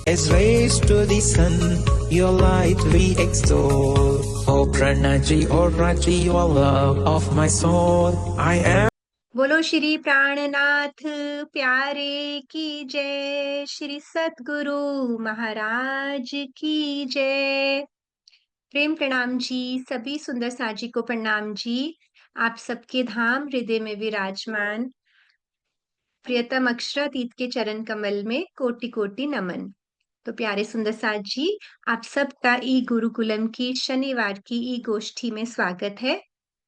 As raised to the sun, your light we extol. Oh Pranaji, oh Raji, your love of my soul. I am. बोलो श्री प्राणनाथ प्यारे की जय। श्री सतगुरु महाराज की जय। प्रेम प्रणाम जी। सभी सुंदर साजी को प्रणाम जी। आप सबके धाम हृदय में विराजमान प्रियतम अक्षरातीत के चरण कमल में कोटि कोटि नमन। तो प्यारे सुंदर साज जी, आप सबका ई गुरुकुलम की शनिवार की ई गोष्ठी में स्वागत है।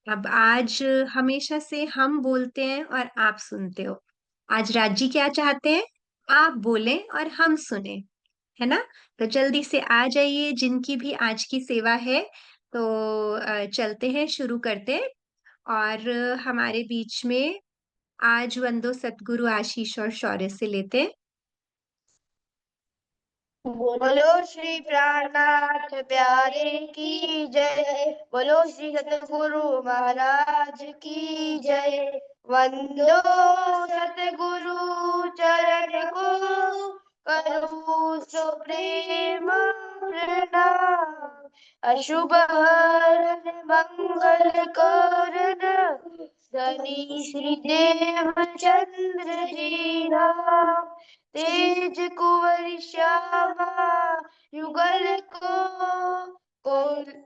अब आज हमेशा से हम बोलते हैं और आप सुनते हो। आज राजी क्या चाहते हैं? आप बोलें और हम सुने, है ना? तो जल्दी से आ जाइए जिनकी भी आज की सेवा है। तो चलते हैं, शुरू करते हैं। और हमारे बीच में आज वंदो सतगुरु आशीष और शौर्य से लेते हैं। बोलो श्री प्राणनाथ प्यारे की जय। बोलो श्री सतगुरु महाराज की जय। वंदो सतगुरु चरण को करूँ सो प्रेम प्रणाम। अशुभ हरण मंगल कारण शनि श्री देव चंद्र जी राम। तेज कुंवर श्यामा युगल को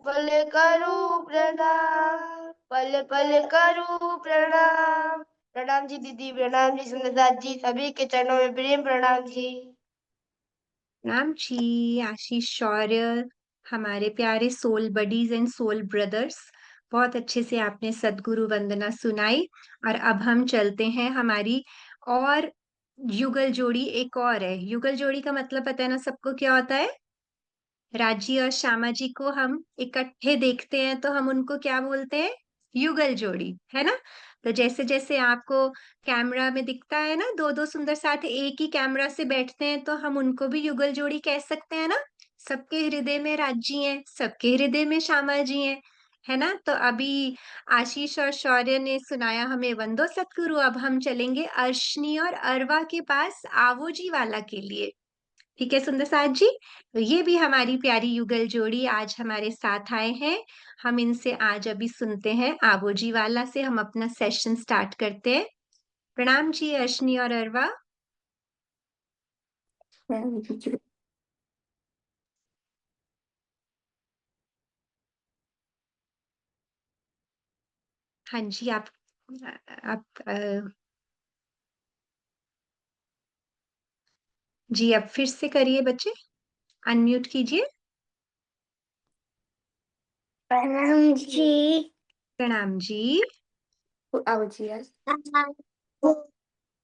पल करूं प्रणाम। पल पल करूं प्रणाम। प्रणाम जी दीदी, प्रणाम जी सुंदरदास जी, सभी के चरणों में प्रेम प्रणाम जी। प्रणाम जी आशीष शौर्य, हमारे प्यारे soul buddies and soul brothers. बहुत अच्छे से आपने सदगुरु वंदना सुनाई। और अब हम चलते हैं हमारी और युगल जोड़ी। एक और है युगल जोड़ी का मतलब पता है ना सबको क्या होता है? राजी और श्यामा जी को हम इकट्ठे देखते हैं तो हम उनको क्या बोलते हैं? युगल जोड़ी, है ना? तो जैसे जैसे आपको कैमरा में दिखता है ना, दो दो सुंदर साथ एक ही कैमरा से बैठते हैं, तो हम उनको भी युगल जोड़ी कह सकते हैं ना। सबके हृदय में राजी हैं, सबके हृदय में श्यामा जी हैं, है ना? तो अभी आशीष और शौर्य ने सुनाया हमें वंदो सतगुरु। अब हम चलेंगे अर्शनी और अरवा के पास आवो जी वाला के लिए। ठीक है सुंदर साथ जी। तो ये भी हमारी प्यारी युगल जोड़ी आज हमारे साथ आए हैं। हम इनसे आज अभी सुनते हैं। आबोजी वाला से हम अपना सेशन स्टार्ट करते हैं। प्रणाम जी अर्शनी और अरवा। हाँ जी, आप जी अब फिर से करिए बच्चे, अनम्यूट कीजिए। प्रणाम जी। प्रणाम जी। आओ जी।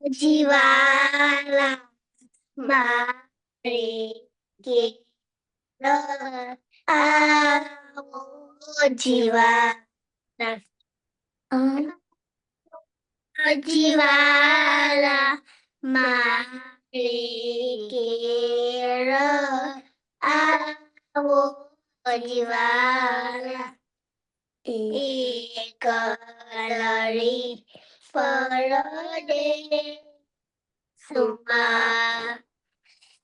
जीवाला मारे के आओ जीवाला जीवाला मारे के आओ जीवाला एक लड़ी पर दे सुमा।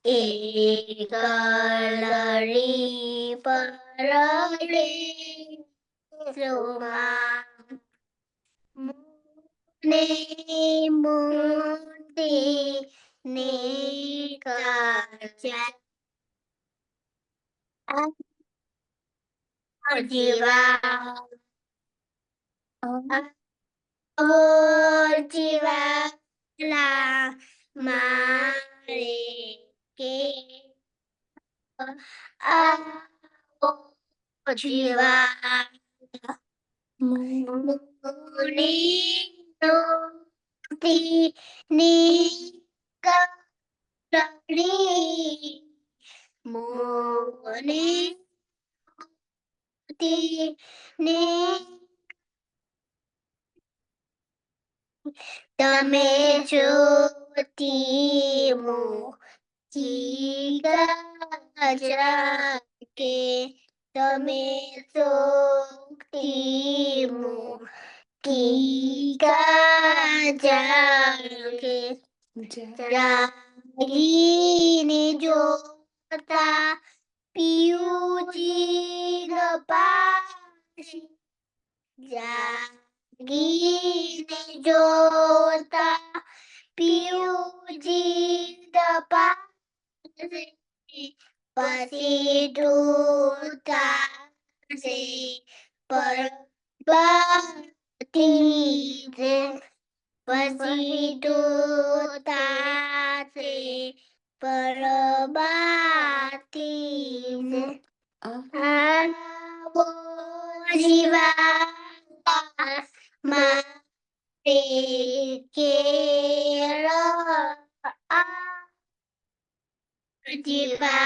एक लड़ी पर दे सुमा। ने मोती ने काचा जीवा और जीवाला मारे के आओ जीवा मुनि ती नी करी मुनि ती नी तमे ज्योति मोती के तमे ज्योति मोती जागे जागी ने जो जोता पीयूजी पासी जागीने जोता पीयूजी पासी पसी दूता से परबती से पसी दूता से परबाती से आवो जीवाला मारे केरा जीवाला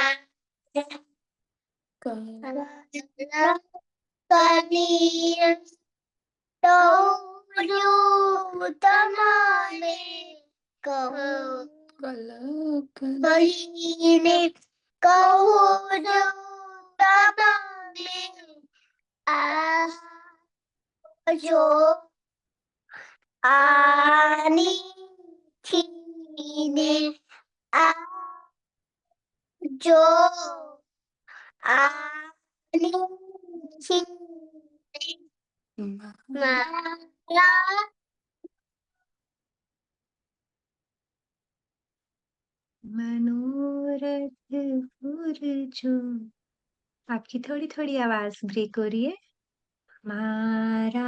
कनीर तो तमाने कहूँ कहीने कहूँ जो तमाने आ जो आनी छीने आ जो आनी छीने मारा मनोरथ पुरजो, आपकी थोड़ी थोड़ी आवाज ब्रेक हो रही है। मारा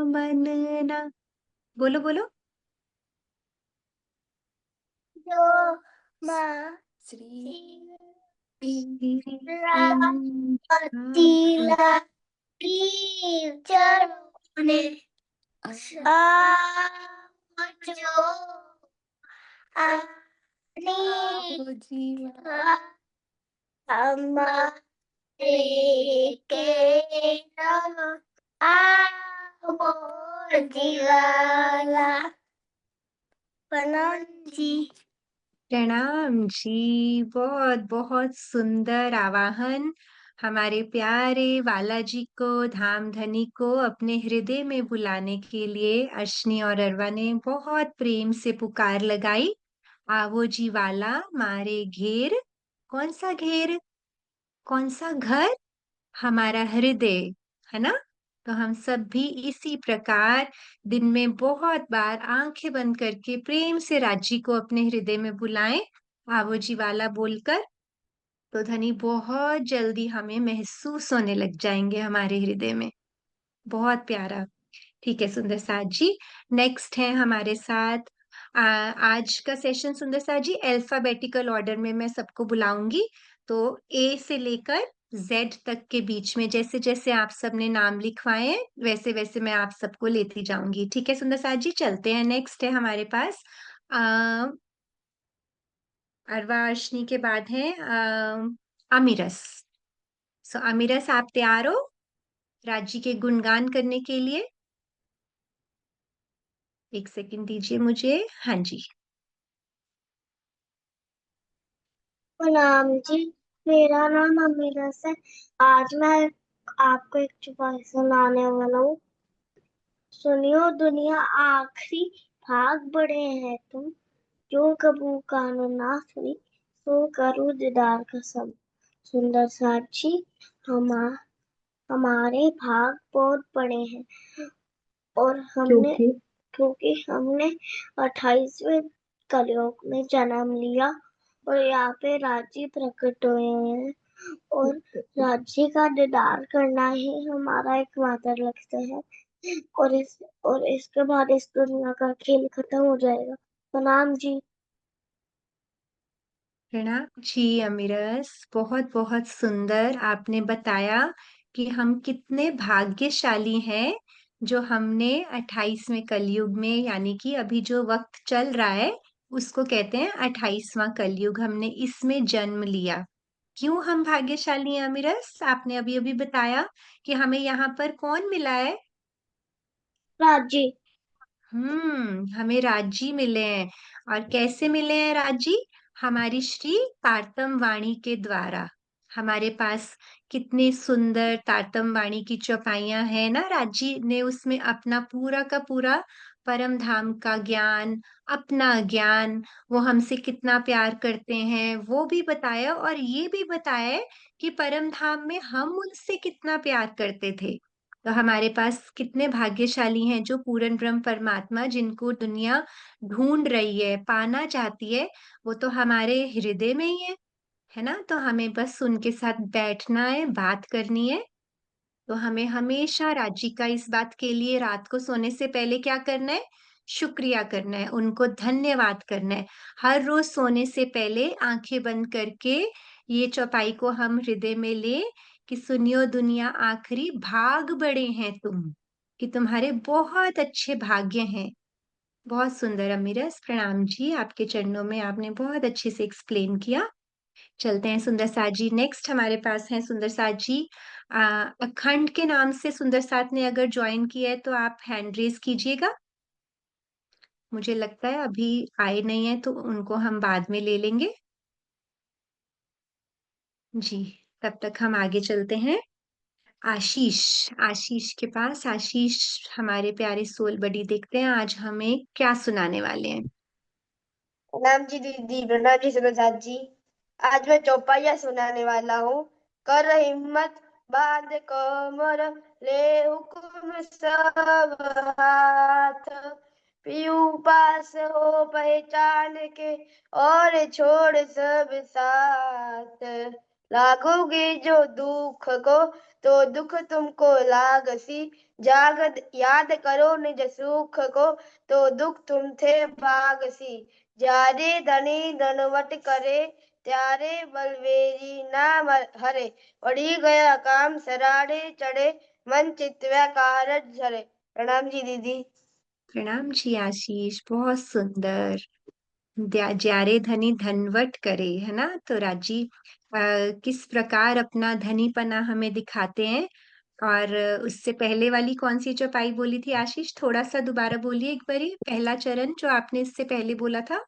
मनना, बोलो बोलो। जो माँ तीला की चरोने आ जो आनी हमारे के आवो जीवाला प्रणाम जी। प्रणाम जी, बहुत बहुत सुंदर आवाहन। हमारे प्यारे बालाजी को, धाम धनी को अपने हृदय में बुलाने के लिए अश्नि और अरवा ने बहुत प्रेम से पुकार लगाई। आवो जी वाला मारे घेर। कौन सा घेर? कौन सा घर? हमारा हृदय, है ना? तो हम सब भी इसी प्रकार दिन में बहुत बार आंखें बंद करके प्रेम से राजी को अपने हृदय में बुलाएं, आवो जी वाला बोलकर। तो धनी बहुत जल्दी हमें महसूस होने लग जाएंगे हमारे हृदय में। बहुत प्यारा। ठीक है सुंदर साथ जी, नेक्स्ट है हमारे साथ आज का सेशन। सुंदर साथ जी, अल्फाबेटिकल ऑर्डर में मैं सबको बुलाऊंगी, तो ए से लेकर जेड तक के बीच में जैसे जैसे आप सबने नाम लिखवाए हैं वैसे वैसे मैं आप सबको लेती जाऊंगी। ठीक है सुंदर साथ जी, चलते हैं। नेक्स्ट है हमारे पास अरवा अश्नि के बाद है अमीरस। सो अमीरस, आप तैयार हो राजी के गुणगान करने के लिए? एक सेकंड दीजिए मुझे। हाँ जी। प्रणाम जी, मेरा नाम अमीरस है। आज मैं आपको एक चुपाई सुनाने वाला हूँ। सुनियो दुनिया आखिरी भाग बड़े हैं तुम, जो कबू कानून ना सुनी सो करूँ दीदार कसम। सुंदर साक्षी, हमारे भाग बहुत बड़े हैं और क्योंकि हमने 28वें कलयुग में जन्म लिया और यहाँ पे राज्य प्रकट हुए हैं और राज्य का दीदार करना ही हमारा एकमात्र लक्ष्य है। और इसके बाद इस दुनिया का खेल खत्म हो जाएगा। प्रणाम जी। प्रणाम जी अमीरस, बहुत बहुत सुंदर आपने बताया कि हम कितने भाग्यशाली हैं जो हमने 28वें कलयुग में, यानी कि अभी जो वक्त चल रहा है उसको कहते हैं 28वां कलयुग, हमने इसमें जन्म लिया। क्यों हम भाग्यशाली हैं अमीरस? आपने अभी अभी बताया कि हमें यहाँ पर कौन मिला है? राज्य हमें राजी मिले हैं। और कैसे मिले हैं राजी? हमारी श्री तारतम वाणी के द्वारा। हमारे पास कितने सुंदर तारतम वाणी की चौपाइयां हैं ना, राजी ने उसमें अपना पूरा का पूरा परम धाम का ज्ञान अपना ज्ञान, वो हमसे कितना प्यार करते हैं, वो भी बताया और ये भी बताया है कि परम धाम में हम उनसे कितना प्यार करते थे। तो हमारे पास कितने भाग्यशाली हैं जो पूर्ण ब्रह्म परमात्मा जिनको दुनिया ढूंढ रही है, पाना चाहती है, वो तो हमारे हृदय में ही है ना? तो हमें बस उनके साथ बैठना है, बात करनी है। तो हमें हमेशा राजी का इस बात के लिए रात को सोने से पहले क्या करना है? शुक्रिया करना है, उनको धन्यवाद करना है। हर रोज सोने से पहले आंखें बंद करके ये चौपाई को हम हृदय में ले कि सुनियो दुनिया आखिरी भाग बड़े हैं तुम, कि तुम्हारे बहुत अच्छे भाग्य हैं। बहुत सुंदर अमीरस, प्रणाम जी, आपके चरणों में आपने बहुत अच्छे से एक्सप्लेन किया। चलते हैं सुंदर साथ जी। नेक्स्ट हमारे पास हैं सुंदर साथ जी। अखंड के नाम से सुंदर साथ ने अगर ज्वाइन किया है तो आप हैंड रेज कीजिएगा। मुझे लगता है अभी आए नहीं है तो उनको हम बाद में ले लेंगे। जी, तब तक हम आगे चलते हैं। आशीष, आशीष के पास, आशीष हमारे प्यारे सोल बडी, देखते हैं आज हमें क्या सुनाने वाले हैं। प्रणाम जी दीदी, प्रणाम जी सुरजात जी। आज मैं चौपाइया सुनाने वाला हूँ। कर हिम्मत, बांध कमर, ले हुक्म सब हाथ, पीऊ पास हो पहचान के, और छोड़ सब साथ। लागोगे जो दुख को, तो दुख तुमको लागसी, जागद याद करो निज सुख को, तो दुख तुम थे भागसी। જ્યારે ધણી ધનવટ કરે, ત્યારે બલવેરી ના હરે, વળી ગયા કામ સરાડે ચડે, मन चित्व्या कारज झरे। प्रणाम जी दीदी। प्रणाम जी आशीष, बहुत सुंदर। ज्यारे धनी धनवट करे, है ना? तो राजी किस प्रकार अपना धनीपना हमें दिखाते हैं। और उससे पहले वाली कौन सी चौपाई बोली थी आशीष? थोड़ा सा दोबारा बोलिए एक बारी, पहला चरण जो आपने इससे पहले बोला था।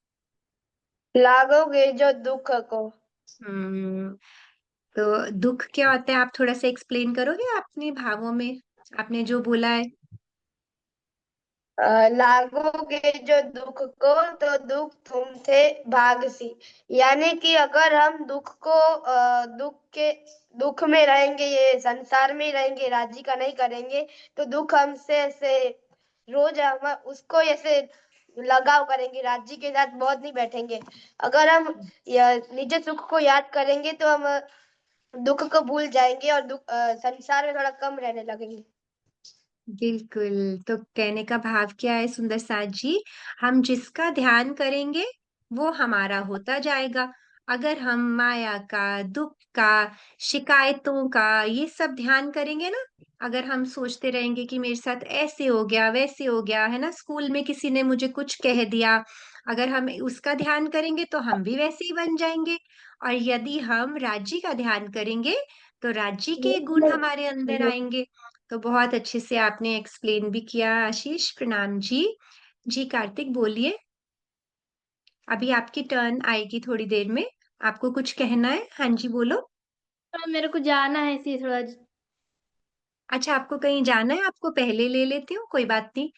लागोगे जो दुख को। हम्म। तो दुख क्या होता है, आप थोड़ा सा एक्सप्लेन करोगे अपने भावों में, आपने जो बोला है। लागोगे जो दुख को, तो दुख तुम थे भागसी। यानी कि अगर हम दुख को दुख में रहेंगे, ये संसार में ही रहेंगे, राजी का नहीं करेंगे, तो दुख हमसे ऐसे रोज हम उसको ऐसे लगाव करेंगे, राज्य के साथ बहुत नहीं बैठेंगे। अगर हम निज सुख को याद करेंगे तो हम दुख को भूल जाएंगे और संसार में थोड़ा कम रहने लगेंगे। बिल्कुल। तो कहने का भाव क्या है सुंदर साथ जी? हम जिसका ध्यान करेंगे वो हमारा होता जाएगा। अगर हम माया का, दुख का, शिकायतों का ये सब ध्यान करेंगे ना, अगर हम सोचते रहेंगे कि मेरे साथ ऐसे हो गया, वैसे हो गया, है ना, स्कूल में किसी ने मुझे कुछ कह दिया, अगर हम उसका ध्यान करेंगे तो हम भी वैसे ही बन जाएंगे। और यदि हम राज्य का ध्यान करेंगे तो राज्य के गुण हमारे अंदर आएंगे। तो बहुत अच्छे से आपने एक्सप्लेन भी किया आशीष, प्रणाम जी। जी कार्तिक बोलिए, अभी आपकी टर्न आएगी थोड़ी देर में, आपको कुछ कहना है? हाँ जी बोलो। मेरे को जाना है इसलिए थोड़ा। अच्छा, आपको कहीं जाना है? आपको पहले ले लेती हूँ, कोई बात नहीं।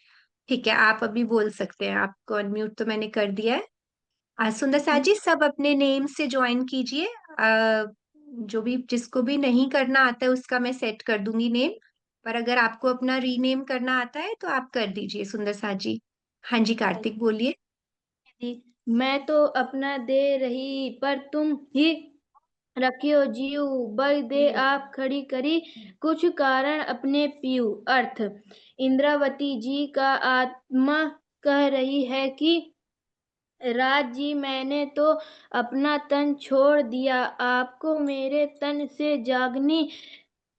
ठीक है, आप अभी बोल सकते हैं, आपको अनम्यूट तो मैंने कर दिया है। सुंदर साथ जी, सब अपने नेम से ज्वाइन कीजिए। जो भी, जिसको भी नहीं करना आता है उसका मैं सेट कर दूंगी नेम, पर अगर आपको अपना रीनेम करना आता है तो आप कर दीजिए सुंदर साथ जी। हाँ जी कार्तिक बोलिए। मैं तो अपना दे रही, पर तुम ही रखियो जीव, बल दे आप खड़ी करी, कुछ कारण अपने पीऊ। अर्थ, इंद्रावती जी का आत्मा कह रही है कि राज जी, मैंने तो अपना तन छोड़ दिया, आपको मेरे तन से जागनी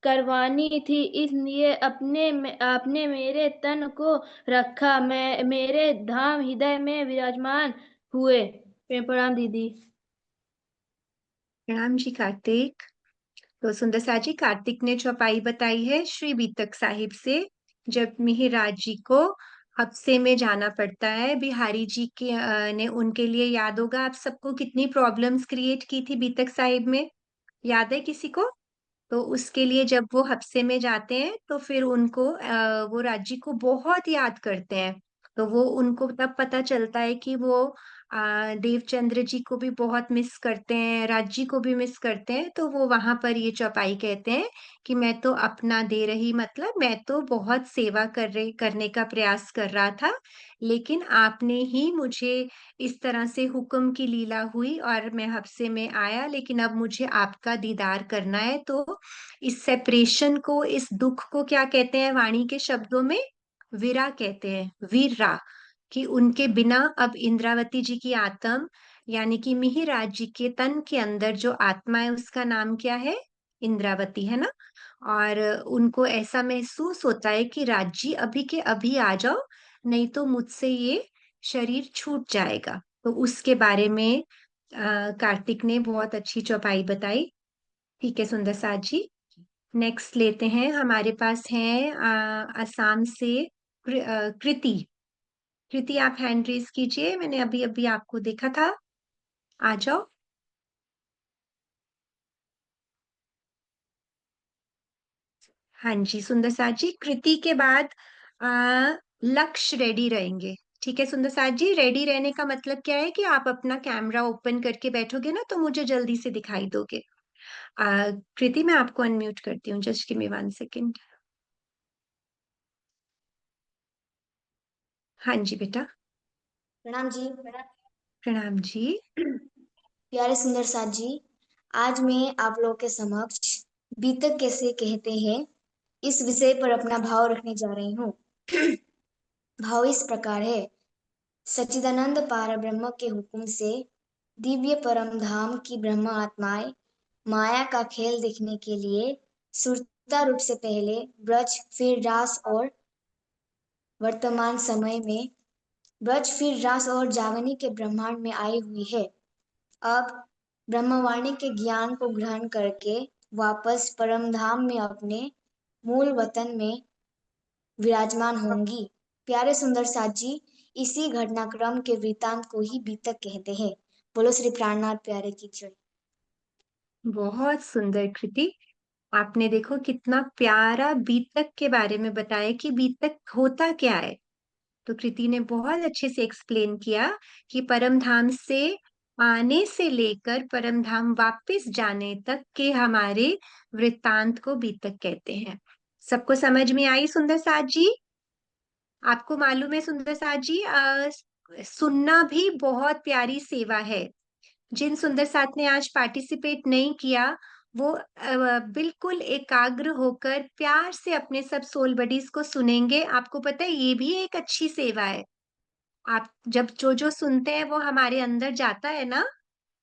करवानी थी, इसलिए आपने मेरे तन को रखा, मैं मेरे धाम हृदय में विराजमान हुए। प्रणाम दीदी। प्रणाम जी कार्तिक। तो सुंदर साथ जी, कार्तिक ने चौपाई बताई है श्री बीतक साहिब से। जब मिहिराज जी को हफ्से में जाना पड़ता है, बिहारी जी के ने उनके लिए, याद होगा आप सबको, कितनी प्रॉब्लम्स क्रिएट की थी बीतक साहिब में, याद है किसी को? तो उसके लिए जब वो हफ्से में जाते हैं तो फिर उनको वो राज्य को बहुत याद करते हैं। तो वो उनको तब पता चलता है कि वो देवचंद्र जी को भी बहुत मिस करते हैं, राज जी को भी मिस करते हैं, तो वो वहां पर ये चौपाई कहते हैं कि मैं तो अपना दे रही, मतलब मैं तो बहुत सेवा करने का प्रयास कर रहा था, लेकिन आपने ही मुझे इस तरह से हुक्म की लीला हुई और मैं हफ्से में आया, लेकिन अब मुझे आपका दीदार करना है। तो इस सेपरेशन को, इस दुख को क्या कहते हैं वाणी के शब्दों में? विरा कहते हैं, वीरा, कि उनके बिना अब इंद्रावती जी की आत्म, यानी कि मिहिराज जी के तन के अंदर जो आत्मा है उसका नाम क्या है? इंद्रावती, है ना? और उनको ऐसा महसूस होता है कि राजी अभी के अभी आ जाओ, नहीं तो मुझसे ये शरीर छूट जाएगा। तो उसके बारे में कार्तिक ने बहुत अच्छी चौपाई बताई। ठीक है सुंदर साथ जी, नेक्स्ट लेते हैं। हमारे पास है असम से कृति। कृति आप हैंड रेज कीजिए, मैंने अभी अभी आपको देखा था, आ जाओ। हाँ जी सुंदर साथ जी, कृति के बाद लक्ष्य रेडी रहेंगे। ठीक है सुंदर साथ जी, रेडी रहने का मतलब क्या है कि आप अपना कैमरा ओपन करके बैठोगे ना तो मुझे जल्दी से दिखाई दोगे। कृति मैं आपको अनम्यूट करती हूँ, जस्ट गिव मी 1 सेकेंड। हाँ जी बेटा। प्रणाम जी। प्रणाम जी। प्यारे सुंदर साथ जी, आज मैं आप लोगों के समक्ष बीतक कैसे कहते हैं इस विषय पर अपना भाव रखने जा रही हूँ। भाव इस प्रकार है। सच्चिदानंद पार ब्रह्म के हुक्म से दिव्य परम धाम की ब्रह्म आत्माएं माया का खेल देखने के लिए सुरता रूप से पहले ब्रज, फिर रास और वर्तमान समय में ब्रज, फिर रास और जागनी के ब्रह्मांड में आई हुई है। अब ब्रह्मवाणी के ज्ञान को ग्रहण करके वापस परमधाम में अपने मूल वतन में विराजमान होंगी। प्यारे सुंदर साथ जी, इसी घटनाक्रम के वृतांत को ही बीतक कहते हैं। बोलो श्री प्राणनाथ प्यारे की जय। बहुत सुंदर कृति, आपने देखो कितना प्यारा बीतक के बारे में बताया कि बीतक होता क्या है। तो कृति ने बहुत अच्छे से एक्सप्लेन किया कि परम धाम से आने से लेकर परम धाम वापस जाने तक के हमारे वृत्तांत को बीतक कहते हैं। सबको समझ में आई सुंदर साथ जी? आपको मालूम है सुंदर साथ जी, सुनना भी बहुत प्यारी सेवा है। जिन सुंदर साथ ने आज पार्टिसिपेट नहीं किया, वो बिल्कुल एकाग्र होकर प्यार से अपने सब सोल बडीज को सुनेंगे। आपको पता है ये भी एक अच्छी सेवा है। आप जब जो जो सुनते हैं वो हमारे अंदर जाता है ना।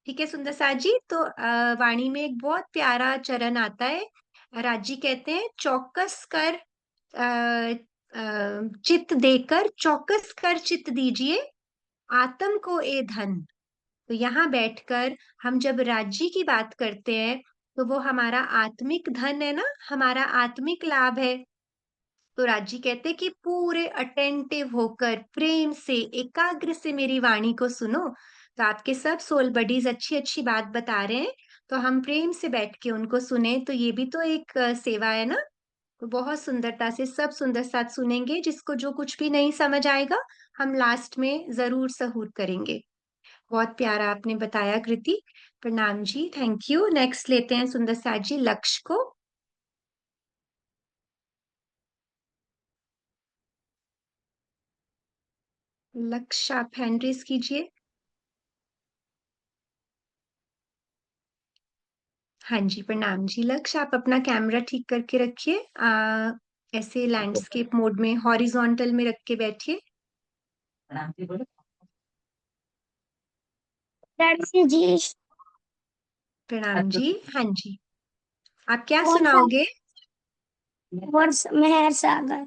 ठीक है सुंदर साथ जी, तो वाणी में एक बहुत प्यारा चरण आता है। राजी कहते हैं, चौकस कर चित्त देकर, चौकस कर चित्त दीजिए आत्म को ए धन। तो यहाँ बैठकर हम जब राज्य की बात करते हैं तो वो हमारा आत्मिक धन है ना, हमारा आत्मिक लाभ है। तो राज्य कहते हैं कि पूरे अटेंटिव होकर प्रेम से, एकाग्र से मेरी वाणी को सुनो। तो आपके सब सोल बडीज अच्छी अच्छी बात बता रहे हैं, तो हम प्रेम से बैठ के उनको सुने, तो ये भी तो एक सेवा है ना। तो बहुत सुंदरता से सब सुंदर साथ सुनेंगे, जिसको जो कुछ भी नहीं समझ आएगा हम लास्ट में जरूर सहूर करेंगे। बहुत प्यारा आपने बताया कृति, प्रणाम जी, थैंक यू। नेक्स्ट लेते हैं सुंदर साथ जी लक्ष्य को। लक्ष्य आप हैंड रेज कीजिए। हाँ जी प्रणाम जी। लक्ष्य आप अपना कैमरा ठीक करके रखिए, ऐसे लैंडस्केप मोड में हॉरिजॉन्टल में रख के बैठिए। जी प्रणाम जी। हाँ जी, आप क्या और सुनाओगे? वर्ष मेहर सागर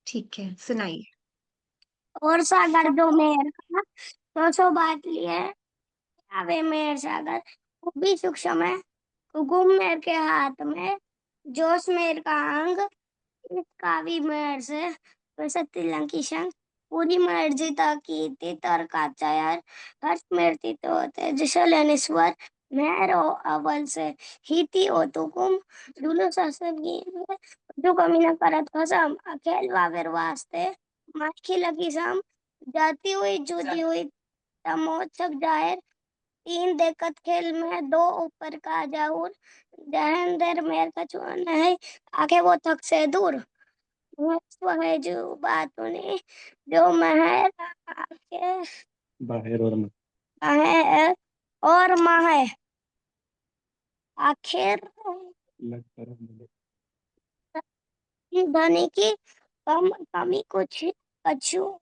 ठीक है सुनाइए। और सागर जो मेहर का 200 बात लिए आवे मेहर सागर खूबी सूक्ष्म है। हुकुम मेहर के हाथ में जोश मेहर का अंग इस कावी मेहर से वैसे तिलंकी संग पूरी मेहर जीता की तीतर का चयर हर्ष मेहरती तो तेजस लेनेश्वर मेहर ओ अव्वल से हिती ओ तुकुम दुलो शासन की जो कमी न करत कसम अखेल वावेर वास्ते माखी लगी शाम, जाती हुई जूती हुई महोत्सव जाहिर, तीन देखत खेल में दो ऊपर का जाऊर, जहन देर मेर का छुआना है, आगे वो थक से दूर, महोत्सव है जो बातों जो महर आके बाहर और में बाहर और माहे आखिर लग तरफ मिले। धनी की कमी कुछ कछु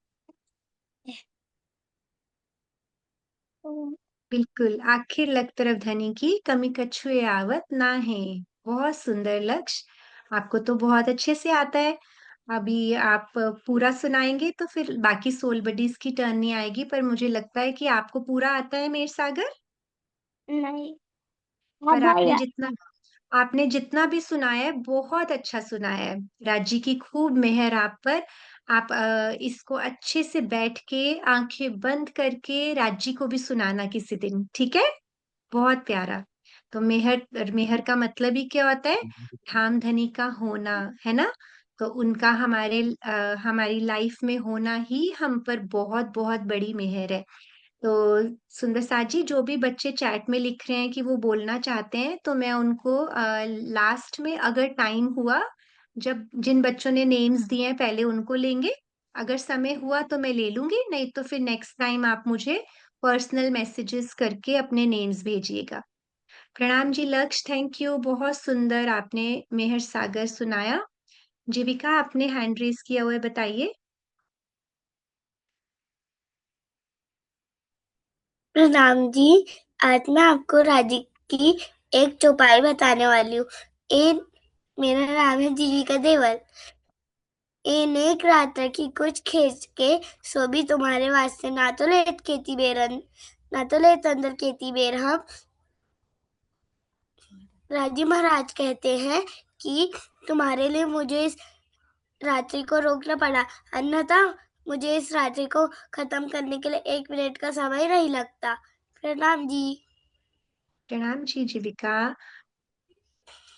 बिल्कुल, आखिर लग तरफ धनी की कमी कछुए आवत ना है। बहुत सुंदर लक्ष्य, आपको तो बहुत अच्छे से आता है। अभी आप पूरा सुनाएंगे तो फिर बाकी सोल बडीज की टर्न नहीं आएगी, पर मुझे लगता है कि आपको पूरा आता है मेर सागर। नहीं। हाँ पर भैया, आपने जितना भी सुनाया है बहुत अच्छा सुनाया है। राज्य की खूब मेहर आप पर। आप इसको अच्छे से बैठ के आंखें बंद करके राज्य को भी सुनाना किसी दिन, ठीक है? बहुत प्यारा। तो मेहर मेहर का मतलब ही क्या होता है? धाम धनी का होना, है ना? तो उनका हमारी लाइफ में होना ही हम पर बहुत बहुत बड़ी मेहर है। तो सुंदर साथ जी, जो भी बच्चे चैट में लिख रहे हैं कि वो बोलना चाहते हैं, तो मैं उनको लास्ट में अगर टाइम हुआ, जब जिन बच्चों ने नेम्स दिए हैं पहले उनको लेंगे। अगर समय हुआ तो मैं ले लूंगी, नहीं तो फिर नेक्स्ट टाइम आप मुझे पर्सनल मैसेजेस करके अपने नेम्स भेजिएगा। प्रणाम जी लक्ष्य, थैंक यू, बहुत सुंदर आपने मेहर सागर सुनाया। जीविका, आपने हैंड रेस किया हुआ है, बताइए। प्रणाम जी। आज मैं आपको राज्य की एक चौपाई बताने वाली हूँ। ए मेरा नाम है जीविका देवल। एक रात की कुछ खींच के सो भी तुम्हारे वास्ते, ना तो लेत खेती बेरन, ना तो लेत अंदर खेती बेर हम। राजी महाराज कहते हैं कि तुम्हारे लिए मुझे इस रात्रि को रोकना पड़ा, अन्यथा मुझे इस रात्रि को खत्म करने के लिए 1 मिनट का समय नहीं लगता। प्रणाम जी। प्रणाम जी जीविका।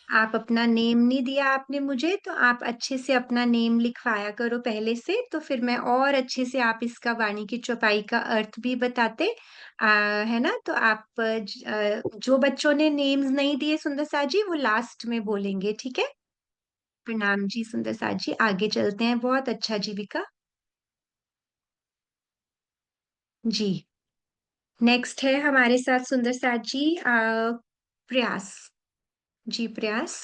आप अपना नेम नहीं दिया आपने मुझे, तो आप अच्छे से अपना नेम लिखवाया करो पहले से, तो फिर मैं और अच्छे से आप इसका वाणी की चौपाई का अर्थ भी बताते। है ना? तो आप जो बच्चों ने नेम्स नहीं दिए सुंदर सा जी, वो लास्ट में बोलेंगे, ठीक है? प्रणाम जी सुंदर सा जी, आगे चलते हैं। बहुत अच्छा जीविका जी। नेक्स्ट है हमारे साथ सुंदर सा जी, प्रयास जी। प्रयास,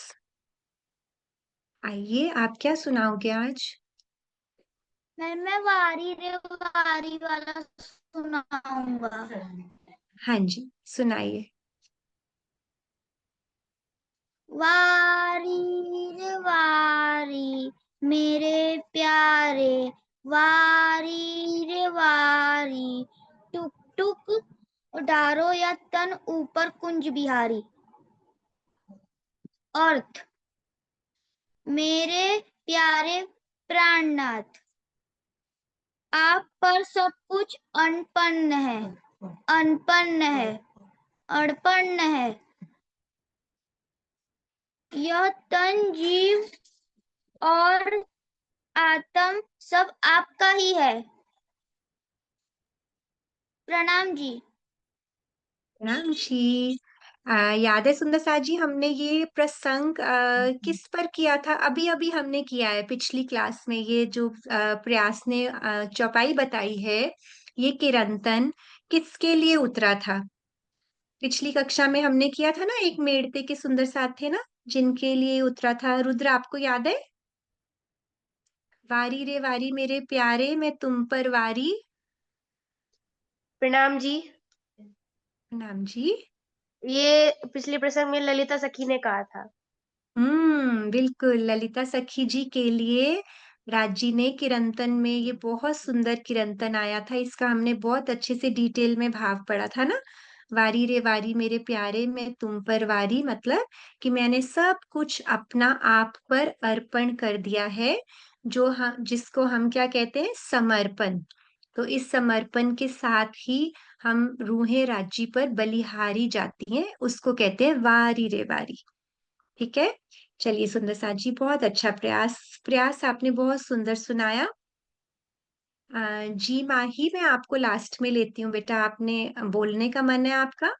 आइए, आप क्या सुनाओगे आज? मैं वारी रे वारी वाला सुनाऊंगा। हाँ जी, सुनाइए। वारी रे वारी मेरे प्यारे, वारी रे वारी टुक टुक उडारो या तन ऊपर कुंज बिहारी। अर्थ, मेरे प्यारे प्राणनाथ, आप पर सब कुछ अनपन्न है, अनपन्न है, अड़पन्न है। यह तन, जीव और आत्म सब आपका ही है। प्रणाम जी। प्रणाम जी। याद है सुंदर सा जी, हमने ये प्रसंग किस पर किया था? अभी अभी हमने किया है पिछली क्लास में। ये जो प्रयास ने चौपाई बताई है, ये किरंतन किसके लिए उतरा था? पिछली कक्षा में हमने किया था ना, एक मेड़ते के सुंदर साथ थे ना, जिनके लिए उतरा था। रुद्र, आपको याद है? वारी रे वारी मेरे प्यारे, मैं तुम पर वारी। प्रणाम जी। नाम जी। ये पिछले प्रसंग में ललिता सखी ने कहा था। बिल्कुल, ललिता सखी जी के लिए राजी ने किरंतन में, ये बहुत सुंदर किरंतन आया था। इसका हमने बहुत अच्छे से डिटेल में भाव पढ़ा था ना। वारी रे वारी मेरे प्यारे, मैं तुम पर वारी, मतलब कि मैंने सब कुछ अपना आप पर अर्पण कर दिया है। जिसको हम क्या कहते हैं? समर्पण। तो इस समर्पण के साथ ही हम रूहें राज्य पर बलिहारी जाती हैं, उसको कहते हैं वारी रे वारी। ठीक है? चलिए सुंदर साथ जी, बहुत अच्छा प्रयास। प्रयास आपने बहुत सुंदर सुनाया। जी माही, मैं आपको लास्ट में लेती हूँ बेटा, आपने बोलने का मन है आपका?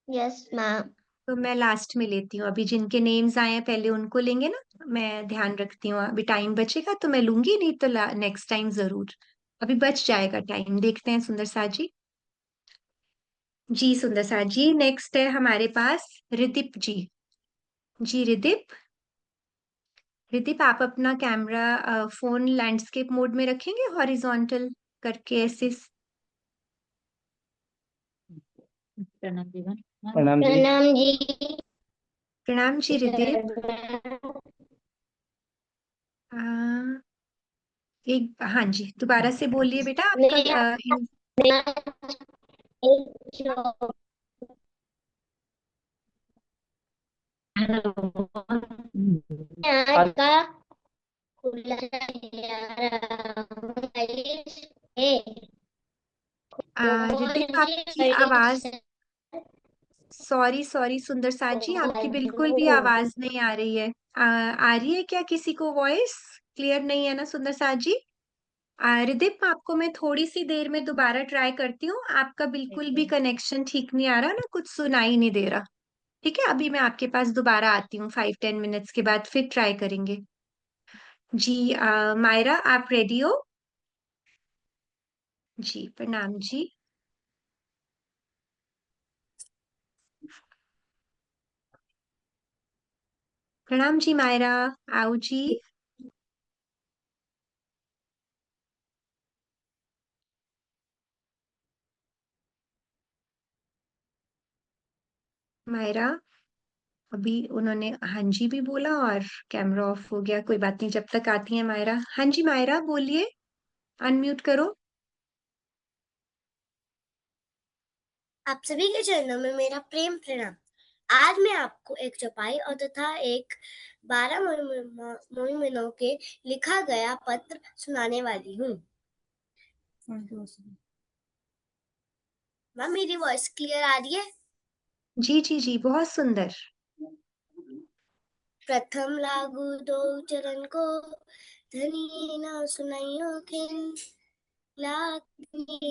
Yes ma'am. तो मैं लास्ट में लेती हूँ। अभी जिनके नेम्स आए हैं पहले उनको लेंगे ना, मैं ध्यान रखती हूँ। अभी टाइम बचेगा तो मैं लूंगी, नहीं तो नेक्स्ट टाइम जरूर। अभी बच जाएगा टाइम, देखते हैं सुंदर साथ जी। जी सुंदर साथ जी, नेक्स्ट है हमारे पास रिदीप जी। जी रिदीप, रिदीप आप अपना कैमरा फोन लैंडस्केप मोड में रखेंगे, हॉरिजॉन्टल करके ऐसे। प्रणाम जी। प्रणाम जी। प्रणाम जी रिदीप। अ, एक हाँ जी, दोबारा से बोलिए बेटा आपका मैं आज का खुला है। रिदीप आपकी आवाज, सॉरी सॉरी सुंदर साथ जी, आपकी बिल्कुल भी आवाज नहीं आ रही है। आ रही है क्या किसी को वॉइस? क्लियर नहीं है ना सुंदर साथ जी? रिदीप आपको मैं थोड़ी सी देर में दोबारा ट्राई करती हूँ, आपका बिल्कुल भी कनेक्शन ठीक नहीं आ रहा ना, कुछ सुनाई नहीं दे रहा। ठीक है, अभी मैं आपके पास दोबारा आती हूँ 5-10 मिनट्स के बाद, फिर ट्राई करेंगे। जी मायरा, आप रेडी हो? जी प्रणाम जी। प्रणाम जी मायरा, आओ जी। मायरा, अभी उन्होंने हाँ जी भी बोला और कैमरा ऑफ हो गया, कोई बात नहीं, जब तक आती है मायरा। हाँ जी मायरा बोलिए, अनम्यूट करो। आप सभी के चरणों में मेरा प्रेम प्रणाम। आज मैं आपको एक चौपाई और तथा एक 12 मोमिनों के लिखा गया पत्र सुनाने वाली हूँ। मैम मेरी वॉइस क्लियर आ रही है? जी जी जी, बहुत सुंदर। प्रथम लागू दो चरण को, धनी ना सुनाइयो खिन,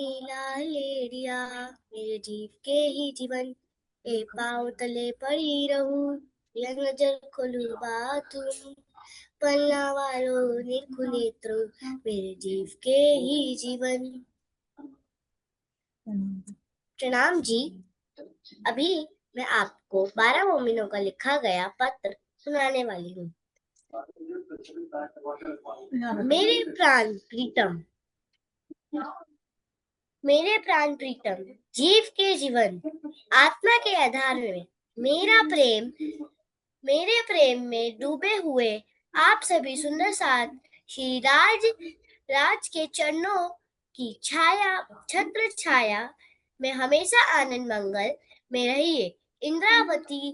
लालेरिया मेरे जीव के ही जीवन, ए पाँव तले पड़ी रहूं, यह नजर खोलू बातूं, पलना वालो निरखु नेत्र, मेरे जीव के ही जीवन। प्रणाम जी। अभी मैं आपको 12 मोमिनों का लिखा गया पत्र सुनाने वाली हूँ। मेरे प्राण प्रीतम, मेरे प्राण प्रीतम, जीव के जीवन, आत्मा के आधार में मेरे प्रेम में डूबे हुए आप सभी सुंदर साथ श्री राज के चरणों की छाया, छत्र छाया में हमेशा आनंद मंगल में रहिए। इंद्रावती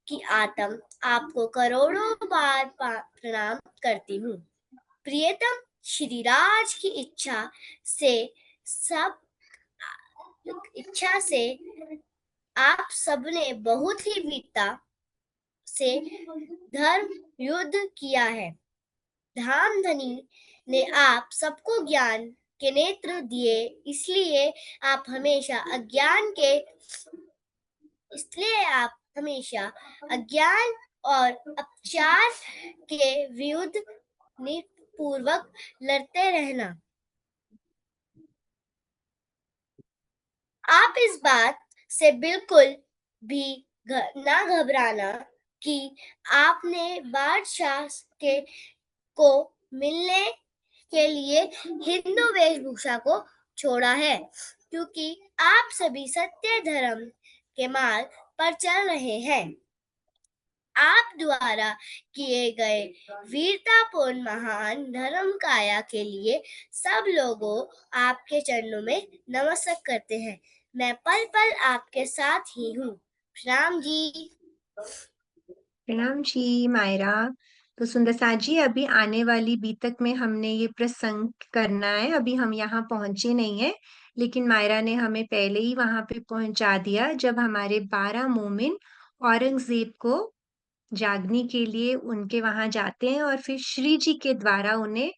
की आत्म आपको करोड़ों बार प्रणाम करती हूँ। प्रियतम, श्री राज की इच्छा से आप सबने बहुत ही वीरता से धर्म युद्ध किया है। धामधनी ने आप सबको ज्ञान के नेत्र दिए, इसलिए आप हमेशा अज्ञान और अपचार के विरुद्ध निपूर्वक लड़ते रहना। आप इस बात से बिल्कुल भी ना घबराना कि आपने बादशाह को मिलने के लिए हिंदू वेशभूषा को छोड़ा है, क्योंकि आप सभी सत्य धर्म के मार्ग पर चल रहे हैं। आप द्वारा किए गए वीरतापूर्ण महान धर्म काया के लिए सब लोगों आपके चरणों में नमस्कार करते हैं। मैं पल पल आपके साथ ही हूँ। प्रणाम जी। प्रणाम जी मायरा। तो सुंदर साथ जी, अभी आने वाली बीतक में हमने ये प्रसंग करना है, अभी हम यहाँ पहुंचे नहीं है, लेकिन मायरा ने हमें पहले ही वहां पे पहुंचा दिया, जब हमारे 12 मोमिन औरंगजेब को जागने के लिए उनके वहां जाते हैं और फिर श्री जी के द्वारा उन्हें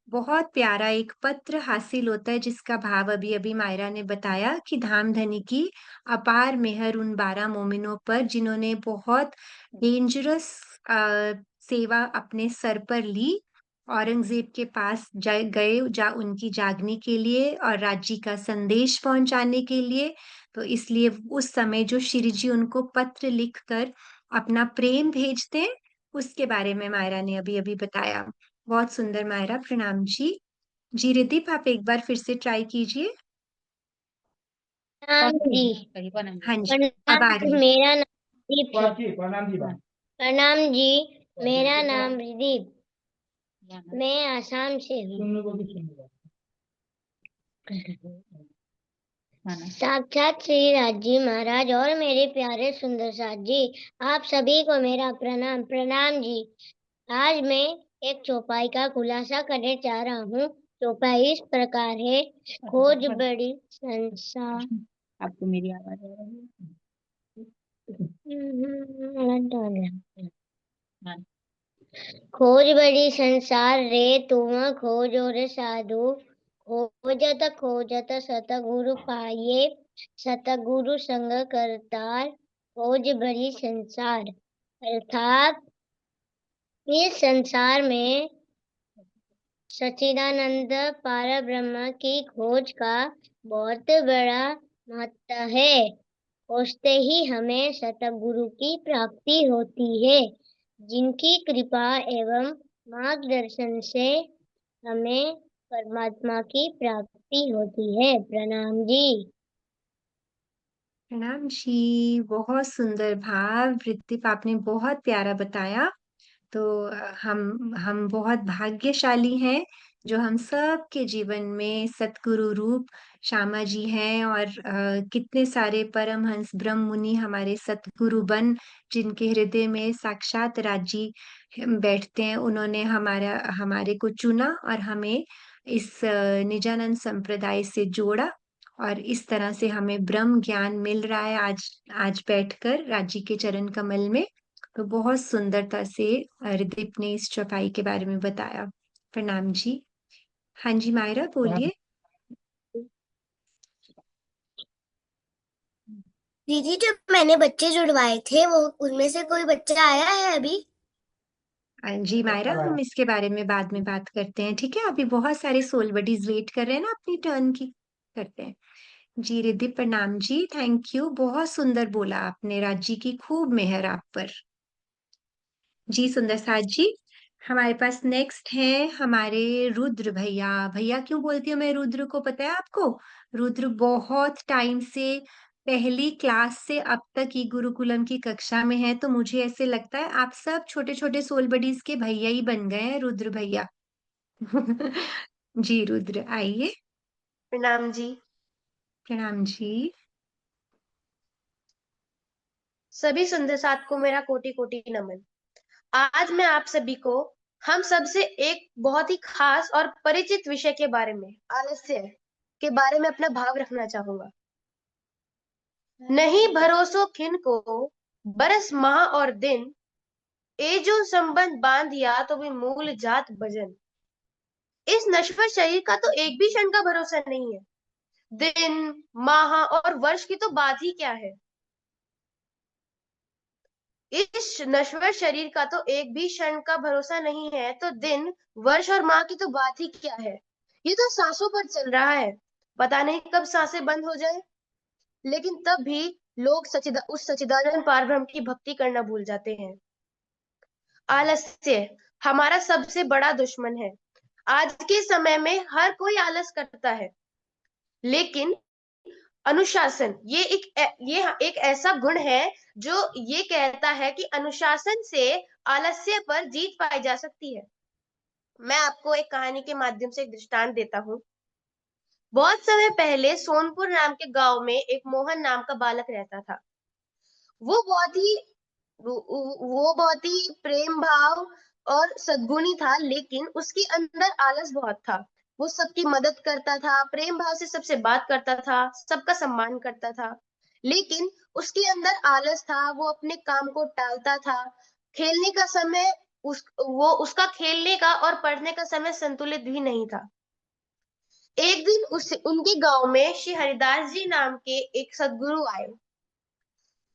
बहुत प्यारा एक पत्र हासिल होता है जिसका भाव अभी-अभी मायरा ने बताया कि धामधनी की अपार मेहर उन 12 मोमिनों पर जिन्होंने बहुत डेंजरस सेवा अपने सर पर ली। औरंगज़ेब के पास गए उनकी जागने के लिए और राज्य का संदेश पहुँचाने के लिए। तो इसलिए उस समय जो श्री जी उनको पत्र लिखकर अपना प्रेम भेजते हैं, उसके बारे में मायरा ने अभी-अभी बताया। बहुत सुंदर मायरा, प्रणाम जी। जी रिदीप, आप एक बार फिर से ट्राई कीजिए। प्रणाम जी। हाँ जी, प्रणाम अब आ जी, रही है। मेरा नाम प्रदीप है। प्रणाम जी, मेरा नाम प्रदीप, मैं आसाम से हूँ। साक्षात श्री राजी महाराज और मेरे प्यारे सुंदर साथ जी, आप सभी को मेरा प्रणाम। प्रणाम जी। आज मैं एक चौपाई का खुलासा करने जा रहा हूँ। चौपाई इस प्रकार है। खोज बड़ी संसार। आपको मेरी आवाज आ रही है? हाँ। खोज बड़ी संसार रे तुम खोजो रे साधु, खोजत खोजत सतगुरु पाइये, सतगुरु संग करतार, खोज बड़ी संसार। अर्थात इस संसार में सच्चिदानंद पार ब्रह्म की खोज का बहुत बड़ा महत्व है। खोजते ही हमें सतगुरु की प्राप्ति होती है, जिनकी कृपा एवं मार्गदर्शन से हमें परमात्मा की प्राप्ति होती है। प्रणाम जी। प्रणाम जी, बहुत सुंदर भाव रिदीप, आपने बहुत प्यारा बताया। तो हम बहुत भाग्यशाली हैं जो हम सब के जीवन में सतगुरु रूप श्यामा जी हैं और कितने सारे परमहंस ब्रह्म मुनि हमारे सतगुरु बन जिनके हृदय में साक्षात राजी बैठते हैं, उन्होंने हमारे को चुना और हमें इस निजानंद संप्रदाय से जोड़ा और इस तरह से हमें ब्रह्म ज्ञान मिल रहा है आज बैठकर राजी के चरण कमल में। तो बहुत सुंदरता से हरदीप ने इस चौपाई के बारे में बताया। प्रणाम जी। हाँ जी मायरा, बोलिए। दीदी, जो मैंने बच्चे जुड़वाए थे वो उनमें से कोई बच्चा आया है अभी? हाँ जी मायरा, हम इसके बारे में बाद में बात करते हैं, ठीक है? अभी बहुत सारे सोल बडीज वेट कर रहे हैं ना अपनी टर्न की। करते हैं। जी रिद्धि, प्रणाम जी, थैंक यू, बहुत सुंदर बोला आपने, राजी की खूब मेहर आप पर। जी सुंदर साथ जी, हमारे पास नेक्स्ट है हमारे रुद्र भैया। भैया क्यों बोलती हूँ मैं रुद्र को, पता है आपको? रुद्र बहुत टाइम से पहली क्लास से अब तक ही गुरुकुलम की कक्षा में है, तो मुझे ऐसे लगता है आप सब छोटे छोटे सोल बडीज के भैया ही बन गए हैं रुद्र भैया। जी रुद्र आइए। प्रणाम जी। प्रणाम जी। सभी सुंदर साथ को मेरा कोटि कोटि नमन। आज मैं आप सभी को हम सबसे एक बहुत ही खास और परिचित विषय के बारे में, आलस्य के बारे में अपना भाव रखना चाहूंगा। नहीं भरोसो खिन को बरस माह और दिन, ए जो संबंध बांधिया तो भी मूल जात भजन। इस नश्वर शरीर का तो एक भी क्षण का भरोसा नहीं है। दिन माह और वर्ष की तो बात ही क्या है। इस नश्वर शरीर का तो एक भी क्षण का भरोसा नहीं है, तो दिन वर्ष और माह की तो बात ही क्या है। ये तो सांसों पर चल रहा है, पता नहीं कब सांसें बंद हो जाए। लेकिन तब भी लोग उस सच्चिदानंद पारब्रह्म की भक्ति करना भूल जाते हैं। आलस्य हमारा सबसे बड़ा दुश्मन है। आज के समय में हर कोई आलस करता है, लेकिन अनुशासन ये एक ऐसा गुण है जो ये कहता है कि अनुशासन से आलस्य पर जीत पाई जा सकती है। मैं आपको एक कहानी के माध्यम से एक दृष्टांत देता हूँ। बहुत समय पहले सोनपुर नाम के गांव में एक मोहन नाम का बालक रहता था। वो बहुत ही वो बहुत ही प्रेम भाव और सद्गुणी था, लेकिन उसके अंदर आलस बहुत था। वो सबकी मदद करता था, प्रेम भाव से सबसे बात करता था, सबका सम्मान करता था, लेकिन उसके अंदर आलस था। वो अपने काम को टालता था। खेलने का समय वो उसका खेलने का और पढ़ने का समय संतुलित भी नहीं था। एक दिन उनके गांव में श्री हरिदास जी नाम के एक सद्गुरु आए।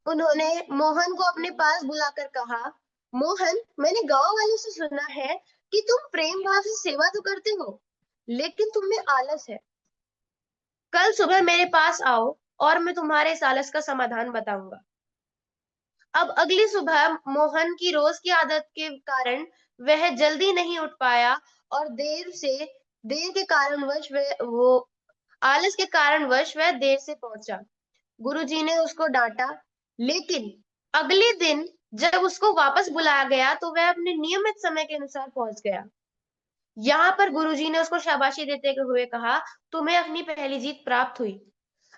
उन्होंने मोहन को अपने पास बुलाकर कहा, मोहन, मैंने गांव वालों से सुना है कि तुम प्रेम भाव से सेवा तो करते हो, लेकिन तुम में आलस है। कल सुबह मेरे पास आओ और मैं तुम्हारे इस आलस का समाधान बताऊंगा। अब अगली सुबह मोहन की रोज की आदत के कारण वह जल्दी नहीं उठ पाया और देर के कारणवश वो आलस के कारणवश वह देर से पहुंचा। गुरुजी ने उसको डांटा, लेकिन अगले दिन जब उसको वापस बुलाया गया तो वह अपने नियमित समय के अनुसार पहुंच गया। यहाँ पर गुरुजी ने उसको शाबाशी देते हुए कहा, तुम्हें अपनी पहली जीत प्राप्त हुई।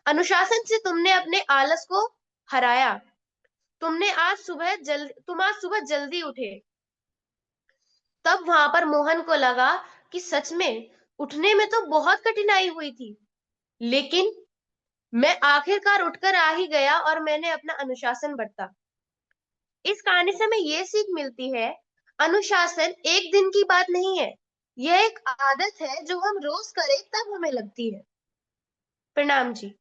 अनुशासन से तुमने अपने आलस को हराया। तुम आज सुबह जल्दी उठे। तब वहां पर मोहन को लगा कि सच में उठने में तो बहुत कठिनाई हुई थी, लेकिन मैं आखिरकार उठकर आ ही गया और मैंने अपना अनुशासन बरता। इस कहानी से हमें ये सीख मिलती है, अनुशासन एक दिन की बात नहीं है, यह एक आदत है जो हम रोज करें तब हमें लगती है। प्रणाम जी।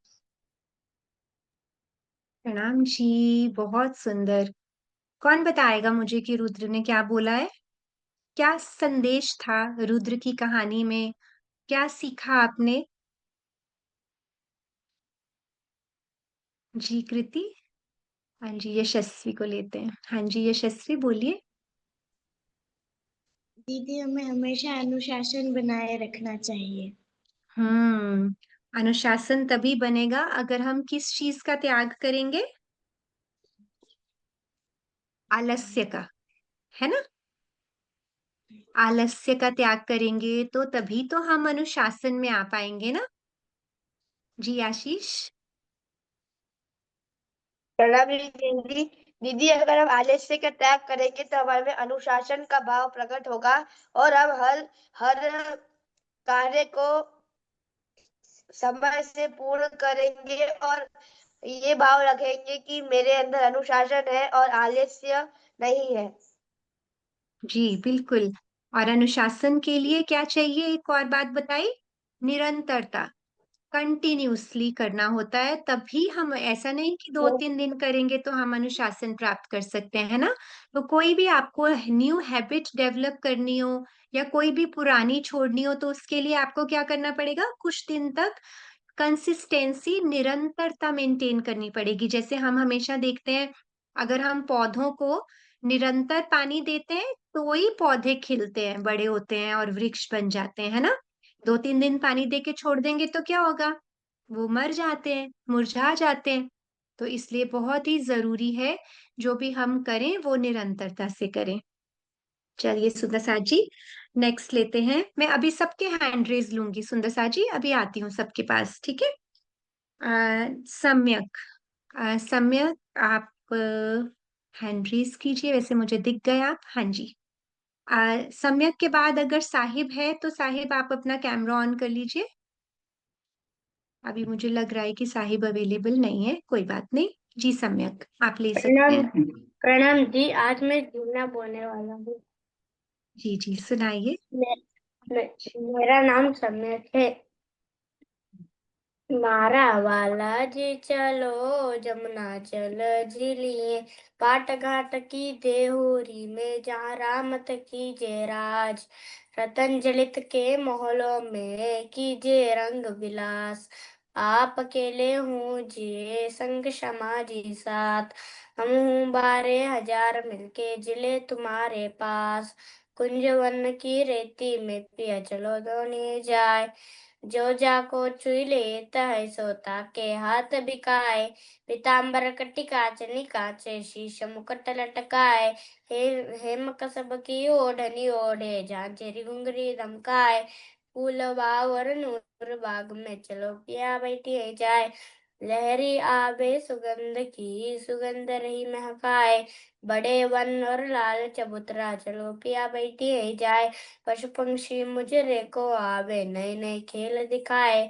प्रणाम जी, बहुत सुंदर। कौन बताएगा मुझे कि रुद्र ने क्या बोला है? क्या संदेश था रुद्र की कहानी में? क्या सीखा आपने? जी कृति। हाँ जी, यशस्वी को लेते हैं। हाँ जी यशस्वी, बोलिए। दीदी, हमें हमेशा अनुशासन बनाए रखना चाहिए। अनुशासन तभी बनेगा अगर हम किस चीज का त्याग करेंगे? आलस्य का, है ना? आलस्य का त्याग करेंगे तो तभी तो हम अनुशासन में आ पाएंगे ना। जी आशीष। प्रणाम दीदी। दीदी, अगर हम आलस्य का त्याग करेंगे तो हमारे में अनुशासन का भाव प्रकट होगा और हम हर कार्य को समय से पूर्ण करेंगे और ये भाव रखेंगे कि मेरे अंदर अनुशासन है और आलस्य नहीं है। जी बिल्कुल। और अनुशासन के लिए क्या चाहिए, एक और बात बताई? निरंतरता। कंटिन्यूसली करना होता है, तभी हम, ऐसा नहीं कि 2-3 दिन करेंगे तो हम अनुशासन प्राप्त कर सकते हैं ना। तो कोई भी आपको न्यू हैबिट डेवलप करनी हो या कोई भी पुरानी छोड़नी हो तो उसके लिए आपको क्या करना पड़ेगा? कुछ दिन तक कंसिस्टेंसी, निरंतरता मेंटेन करनी पड़ेगी। जैसे हम हमेशा देखते हैं, अगर हम पौधों को निरंतर पानी देते हैं तो ही पौधे खिलते हैं, बड़े होते हैं और वृक्ष बन जाते हैं, है ना। 2-3 दिन पानी दे के छोड़ देंगे तो क्या होगा? वो मर जाते हैं, मुरझा जाते हैं। तो इसलिए बहुत ही जरूरी है, जो भी हम करें वो निरंतरता से करें। चलिए सुंदर साथ जी, नेक्स्ट लेते हैं। मैं अभी सबके हैंड रेज लूंगी सुंदर साथ जी, अभी आती हूँ सबके पास, ठीक है? सम्यक। सम्यक आप हैंड रेज कीजिए, वैसे मुझे दिख गए आप। हाँ जी। सम्यक के बाद अगर साहिब है तो साहिब आप अपना कैमरा ऑन कर लीजिए। अभी मुझे लग रहा है कि साहिब अवेलेबल नहीं है, कोई बात नहीं। जी सम्यक, आप ले सकते प्रणाम। हैं। प्रणाम जी, आज मैं जुमला बोलने वाला हूँ। जी जी सुनाइए। मेरा नाम सम्यक है। मारा वाला जी चलो, जमुना चल झिलिए, पाट घाट की देहुरी में जहाँ रामत कीजे राज, रतन जलित के महलों में कीजे रंग विलास, आप अकेले हूँ जिए संग समाजी साथ, हम हूँ 12,000 मिलके जिले तुम्हारे पास, कुंज वन की रेती में पिया चलो दोनी जाए, जो जाको छुई लेता है सोता के हाथ बिकाए, पीताम्बर कटी काचनी काचे शीश मुकुट लटकाए, हे हेम कसब की ओढ़नी ओढ़े झांझरी घुंघरी दमकाए, फूल बावर नूर बाग में चलो पिया बैठी जाए, लहरी आवे सुगंध की सुगंध रही महकाए, बड़े वन और लाल चबूतरा चलो पिया बैठी जाए, पशु पंक्षी मुझरे को आवे नए नए खेल दिखाए,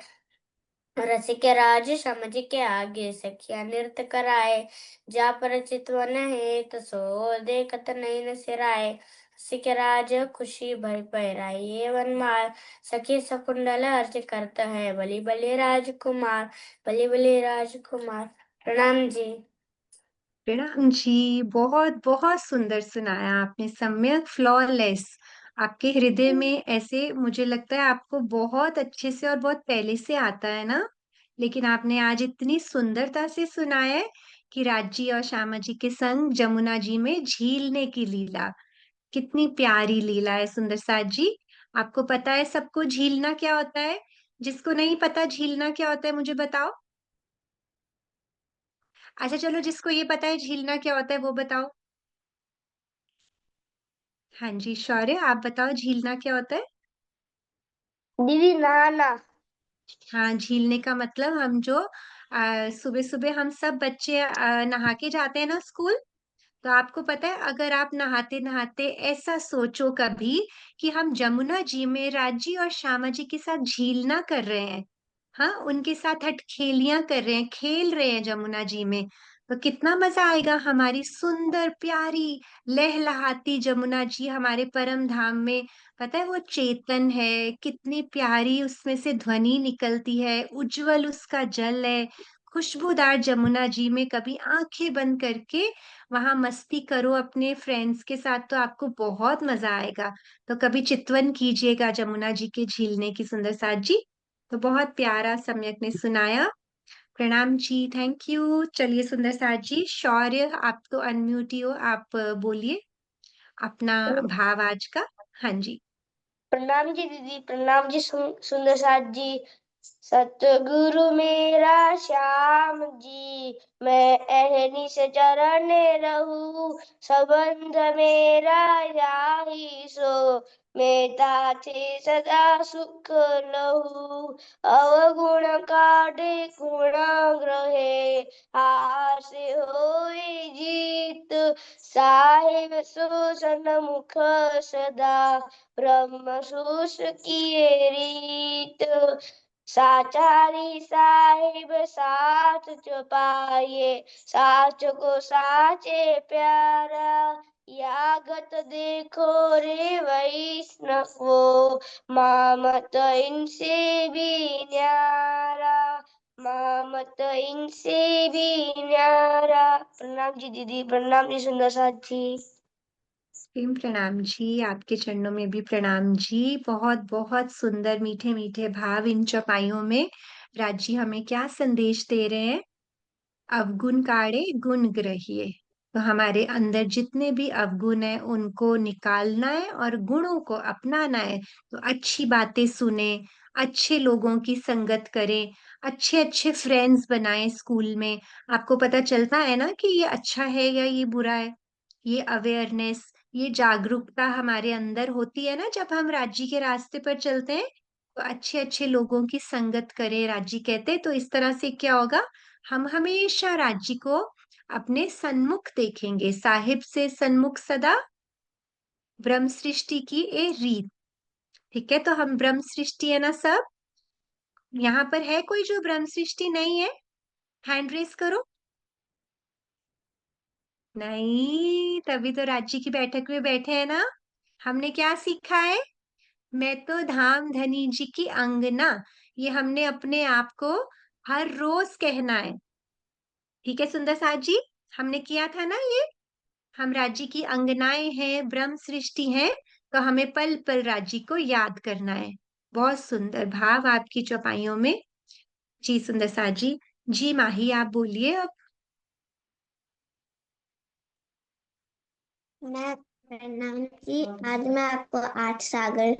रसिक राज समझ के आगे सखिया नृत्य कराए, जा पर चितवन है तो सो देखत नैन सिराए, सिकराज खुशी भर पैराई ये वनमाल सखी शकुंतला अर्ज करता है बलि बलि राजकुमार बलि बलि राजकुमार। प्रणाम जी। प्रणाम जी, बहुत बहुत सुंदर सुनाया आपने, सम्यक फ्लॉलेस। आपके हृदय में ऐसे मुझे लगता है आपको बहुत अच्छे से और बहुत पहले से आता है ना, लेकिन आपने आज इतनी सुंदरता से सुनाया है कि राजी और श्यामा जी के संग जमुना जी में झीलने की लीला, कितनी प्यारी लीला है सुंदर साथ जी। आपको पता है सबको झीलना क्या होता है? जिसको नहीं पता झीलना क्या होता है मुझे बताओ। अच्छा चलो, जिसको ये पता है झीलना क्या होता है वो बताओ। हाँ जी शौर्य, आप बताओ झीलना क्या होता है? दीदी नहाना। हाँ, झीलने का मतलब हम जो सुबह सुबह हम सब बच्चे नहा के जाते हैं ना स्कूल, तो आपको पता है अगर आप नहाते नहाते ऐसा सोचो कभी कि हम जमुना जी में राजी और श्यामा जी के साथ झीलना कर रहे हैं, हाँ उनके साथ हटखेलियां कर रहे हैं, खेल रहे हैं जमुना जी में, तो कितना मजा आएगा। हमारी सुंदर प्यारी लहलहाती जमुना जी हमारे परम धाम में, पता है वो चेतन है, कितनी प्यारी उसमें से ध्वनि निकलती है, उज्जवल उसका जल है, खुशबूदार जमुना जी में कभी आंखें बंद करके वहां मस्ती करो अपने फ्रेंड्स के साथ तो आपको बहुत मजा आएगा। तो कभी चितवन कीजिएगा जमुना जी के झीलने की सुंदर साथ जी। तो बहुत प्यारा सम्यक ने सुनाया। प्रणाम जी, थैंक यू। चलिए सुंदर साथ जी, शौर्य आप तो अनम्यूट ही हो, आप बोलिए अपना भाव आज का। हाँ जी। प्रणाम जी दीदी, प्रणाम जी सुंदर साथ जी। सतगुरु मेरा श्याम जी, मैं अहनी से चरण रहूं, संबंध मेरा याही सो, मैं ताथे सदा सुख लहू, अवगुण काटे गुण ग्रहे, आसे होई जीत, साहिब सुसन मुख सदा, ब्रह्म सुस किए रीत, साचारी साहिब साथ जो पाए, साच को साचे प्यारा, यागत देखो रे वैष्णवो, मामत इनसे भी न्यारा, मामत इनसे भी न्यारा। प्रणाम जी दीदी, प्रणाम जी सुंदर साथ जी। प्रेम प्रणाम जी, आपके चरणों में भी प्रणाम जी। बहुत बहुत सुंदर मीठे मीठे भाव इन चौपाइयों में। राजी हमें क्या संदेश दे रहे हैं? अवगुण काढ़े गुण ग्रहिए। तो हमारे अंदर जितने भी अवगुण है उनको निकालना है और गुणों को अपनाना है। तो अच्छी बातें सुने, अच्छे लोगों की संगत करें, अच्छे अच्छे फ्रेंड्स बनाएं स्कूल में। आपको पता चलता है ना कि ये अच्छा है या ये बुरा है। ये अवेयरनेस, ये जागरूकता हमारे अंदर होती है ना जब हम राज्य के रास्ते पर चलते हैं। तो अच्छे अच्छे लोगों की संगत करें, राज्य कहते हैं। तो इस तरह से क्या होगा, हम हमेशा राज्य को अपने सन्मुख देखेंगे, साहिब से सन्मुख सदा, ब्रह्म सृष्टि की ए रीत। ठीक है, तो हम ब्रह्म सृष्टि है ना सब। यहाँ पर है कोई जो ब्रह्म सृष्टि नहीं है? हैंड रेस करो। नहीं, तभी तो राज्य की बैठक में बैठे हैं ना। हमने क्या सीखा है? मैं तो धाम धनी जी की अंगना, ये हमने अपने आप को हर रोज कहना है। ठीक है सुंदर साथ जी, हमने किया था ना ये। हम राज्य की अंगनाएं हैं, ब्रह्म सृष्टि हैं, तो हमें पल पल राज्य को याद करना है। बहुत सुंदर भाव आपकी चौपाइयों में। जी सुंदर साथ जी। जी माही आप बोलिए अब। मैं प्रणाम जी, आज मैं आपको 8 सागर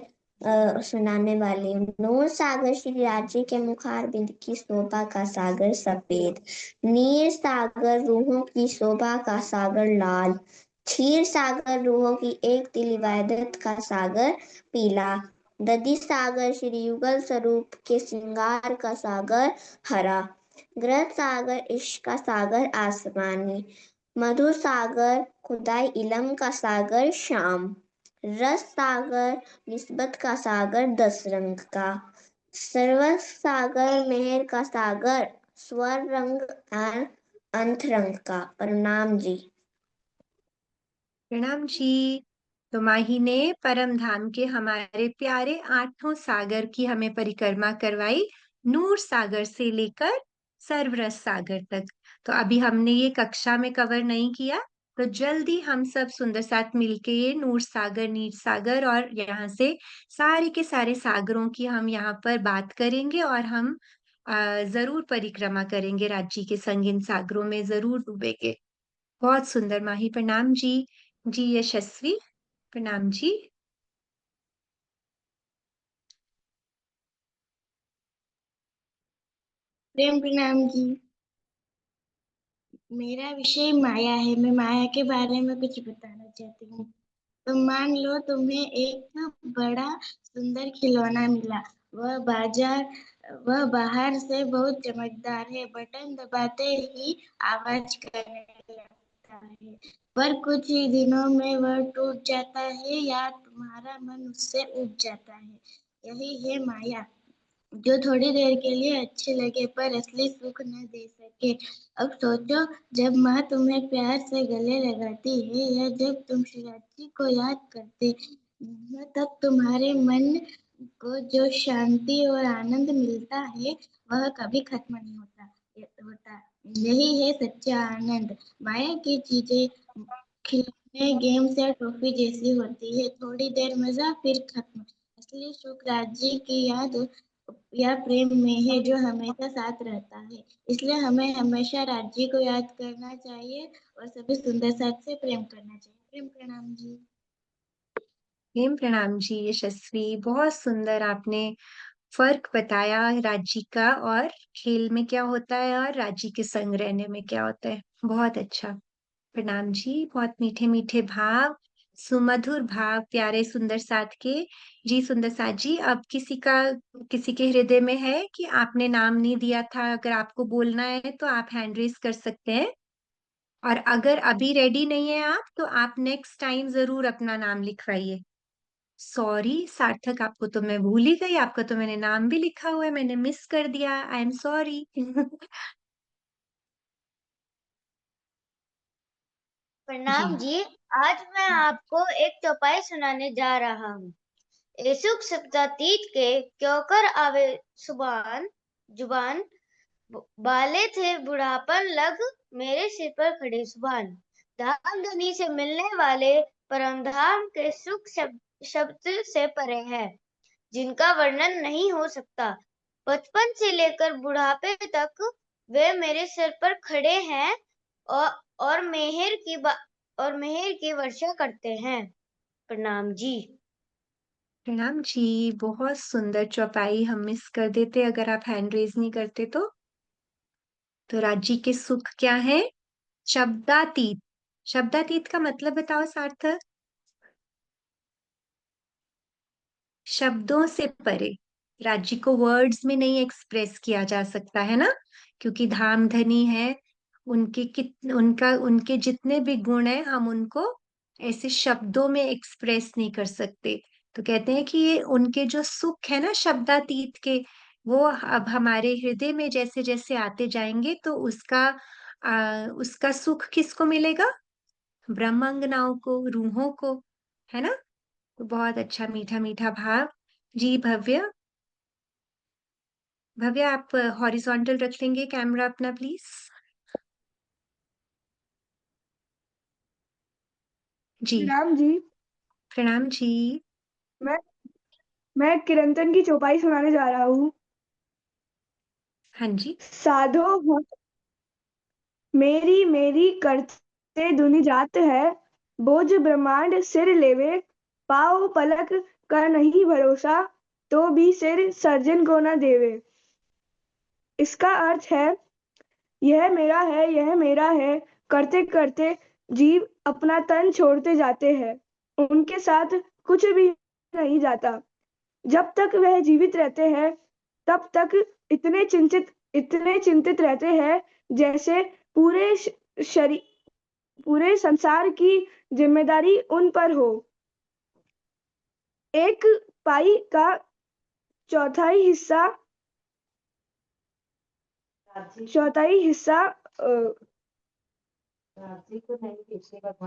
सुनाने वाली हूँ। नूर सागर श्री राज्य के मुखार बिंद की शोभा का सागर सफेद, नीर सागर रूहों की शोभा का सागर लाल, क्षीर सागर रूहों की एक दिल इबादत का सागर पीला, दधि सागर श्री युगल स्वरूप के श्रृंगार का सागर हरा, ग्रह सागर इश्क का सागर आसमानी, मधु सागर खुदाई इलम का सागर शाम, रस सागर निस्बत का सागर 10 रंग का, सर्व सागर मेहर का सागर स्वर रंग और अंत रंग का। प्रणाम जी। प्रणाम जी। तो माही ने परम धाम के हमारे प्यारे 8 सागर की हमें परिक्रमा करवाई, नूर सागर से लेकर सर्वरस सागर तक। तो अभी हमने ये कक्षा में कवर नहीं किया, तो जल्दी हम सब सुंदर साथ मिलके ये नूर सागर, नीर सागर और यहाँ से सारे के सारे सागरों की हम यहाँ पर बात करेंगे और हम जरूर परिक्रमा करेंगे राज्य के संग, इन सागरों में जरूर डूबेंगे। बहुत सुंदर माही, प्रणाम जी। जी यशस्वी, प्रणाम जी। प्रेम प्रणाम जी। मेरा विषय माया है। मैं माया के बारे में कुछ बताना चाहती हूँ। तो मान लो तुम्हें एक बड़ा सुंदर खिलौना मिला। वह बाहर से बहुत चमकदार है, बटन दबाते ही आवाज करने लगता है, पर कुछ ही दिनों में वह टूट जाता है या तुम्हारा मन उससे उब जाता है। यही है माया, जो थोड़ी देर के लिए अच्छे लगे पर असली सुख न दे सके। अब सोचो, जब माँ तुम्हें प्यार से गले लगाती है या जब तुम शिवरात्रि को याद करते हो, तब तुम्हारे मन को जो शांति और आनंद मिलता है वह कभी खत्म नहीं होता। यही है सच्चा आनंद। माया की चीजें खिलौने, गेम्स या ट्रॉफी जैसी होती है, थोड़ी देर मजा फिर खत्म। असली सुख राज्य की याद या प्रेम में है, जो हमेशा साथ रहता है। इसलिए हमें हमेशा राज्य को याद करना चाहिए और सभी सुंदर साथ से प्रेम करना चाहिए। प्रेम प्रणाम जी। प्रेम प्रणाम जी यशस्वी, बहुत सुंदर आपने फर्क बताया राज्य का और खेल में क्या होता है और राज्य के संग रहने में क्या होता है। बहुत अच्छा, प्रणाम जी। बहुत मीठे मीठे भाव, सुमधुर भाव, प्यारे सुंदर साथ के। जी सुंदर साथ जी, अब किसी के हृदय में है कि आपने नाम नहीं दिया था, अगर आपको बोलना है तो आप हैंड रेज कर सकते हैं, और अगर अभी रेडी नहीं है आप, तो आप नेक्स्ट टाइम जरूर अपना नाम लिखवाइए। सॉरी सार्थक, आपको तो मैं भूल ही गई, आपका तो मैंने नाम भी लिखा हुआ है, मैंने मिस कर दिया, आई एम सॉरी। प्रणाम जी। जी। आज मैं आपको एक चौपाई सुनाने जा रहा हूँ। सुख सप्तातीत के क्यों कर आवे जुबान, बाले थे बुढ़ापन लग मेरे सिर पर खड़े सुभान। धाम धनी से मिलने वाले परम धाम के सुख शब्द से परे है, जिनका वर्णन नहीं हो सकता। बचपन से लेकर बुढ़ापे तक वे मेरे सिर पर खड़े हैं और और मेहर की वर्षा करते हैं। प्रणाम जी। प्रणाम जी, बहुत सुंदर चौपाई, हम मिस कर देते अगर आप हैंड रेज नहीं करते तो राज्य के सुख क्या है? शब्दातीत। शब्दातीत का मतलब बताओ सार्थक। शब्दों से परे। राज्य को वर्ड्स में नहीं एक्सप्रेस किया जा सकता है ना, क्योंकि धाम धनी है, उनके जितने भी गुण हैं हम उनको ऐसे शब्दों में एक्सप्रेस नहीं कर सकते। तो कहते हैं कि ये उनके जो सुख है ना शब्दातीत के, वो अब हमारे हृदय में जैसे जैसे आते जाएंगे तो उसका सुख किसको मिलेगा? ब्रह्मांगनाओं को, रूहों को, है ना। तो बहुत अच्छा, मीठा मीठा भाव। जी भव्य, भव्य आप हॉरिजॉन्टल रख लेंगे कैमरा अपना प्लीज। जी। प्रणाम जी। प्रणाम जी। मैं मैं किरंतन की चौपाई सुनाने जा रहा हूँ। हाँ जी। साधो हो मेरी मेरी करते दुनि जात है, बोझ ब्रह्मांड सिर लेवे, पाँव पलक का नहीं भरोसा, तो भी सिर सर्जन को न देवे। इसका अर्थ है, यह मेरा है, यह मेरा है करते करते जीव अपना तन छोड़ते जाते हैं, उनके साथ कुछ भी नहीं जाता। जब तक वह जीवित रहते हैं तब तक इतने चिंतित रहते हैं जैसे पूरे संसार की जिम्मेदारी उन पर हो। एक पाई का चौथाई हिस्सा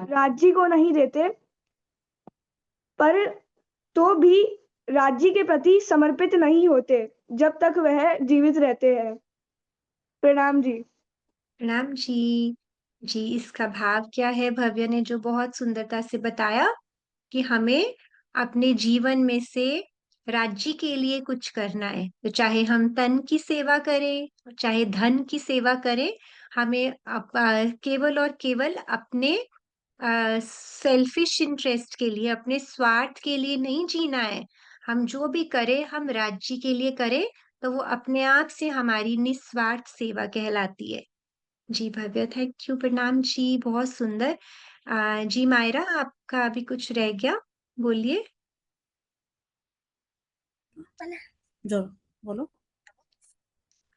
राज्य को नहीं देते, पर तो भी राज्य के प्रति समर्पित नहीं होते जब तक वह जीवित रहते हैं। प्रणाम जी। प्रणाम जी। जी, इसका भाव क्या है? भव्य ने जो बहुत सुंदरता से बताया कि हमें अपने जीवन में से राज्य के लिए कुछ करना है। तो चाहे हम तन की सेवा करें, चाहे धन की सेवा करें, हमें केवल और केवल अपने सेल्फिश इंटरेस्ट के लिए, अपने स्वार्थ के लिए नहीं जीना है। हम जो भी करें, हम राज्य के लिए करें, तो वो अपने आप से हमारी निस्वार्थ सेवा कहलाती है। जी भव्य, थैंक यू। प्रणाम जी, बहुत सुंदर। जी मायरा, आपका अभी कुछ रह गया, बोलिए। जो बोलो।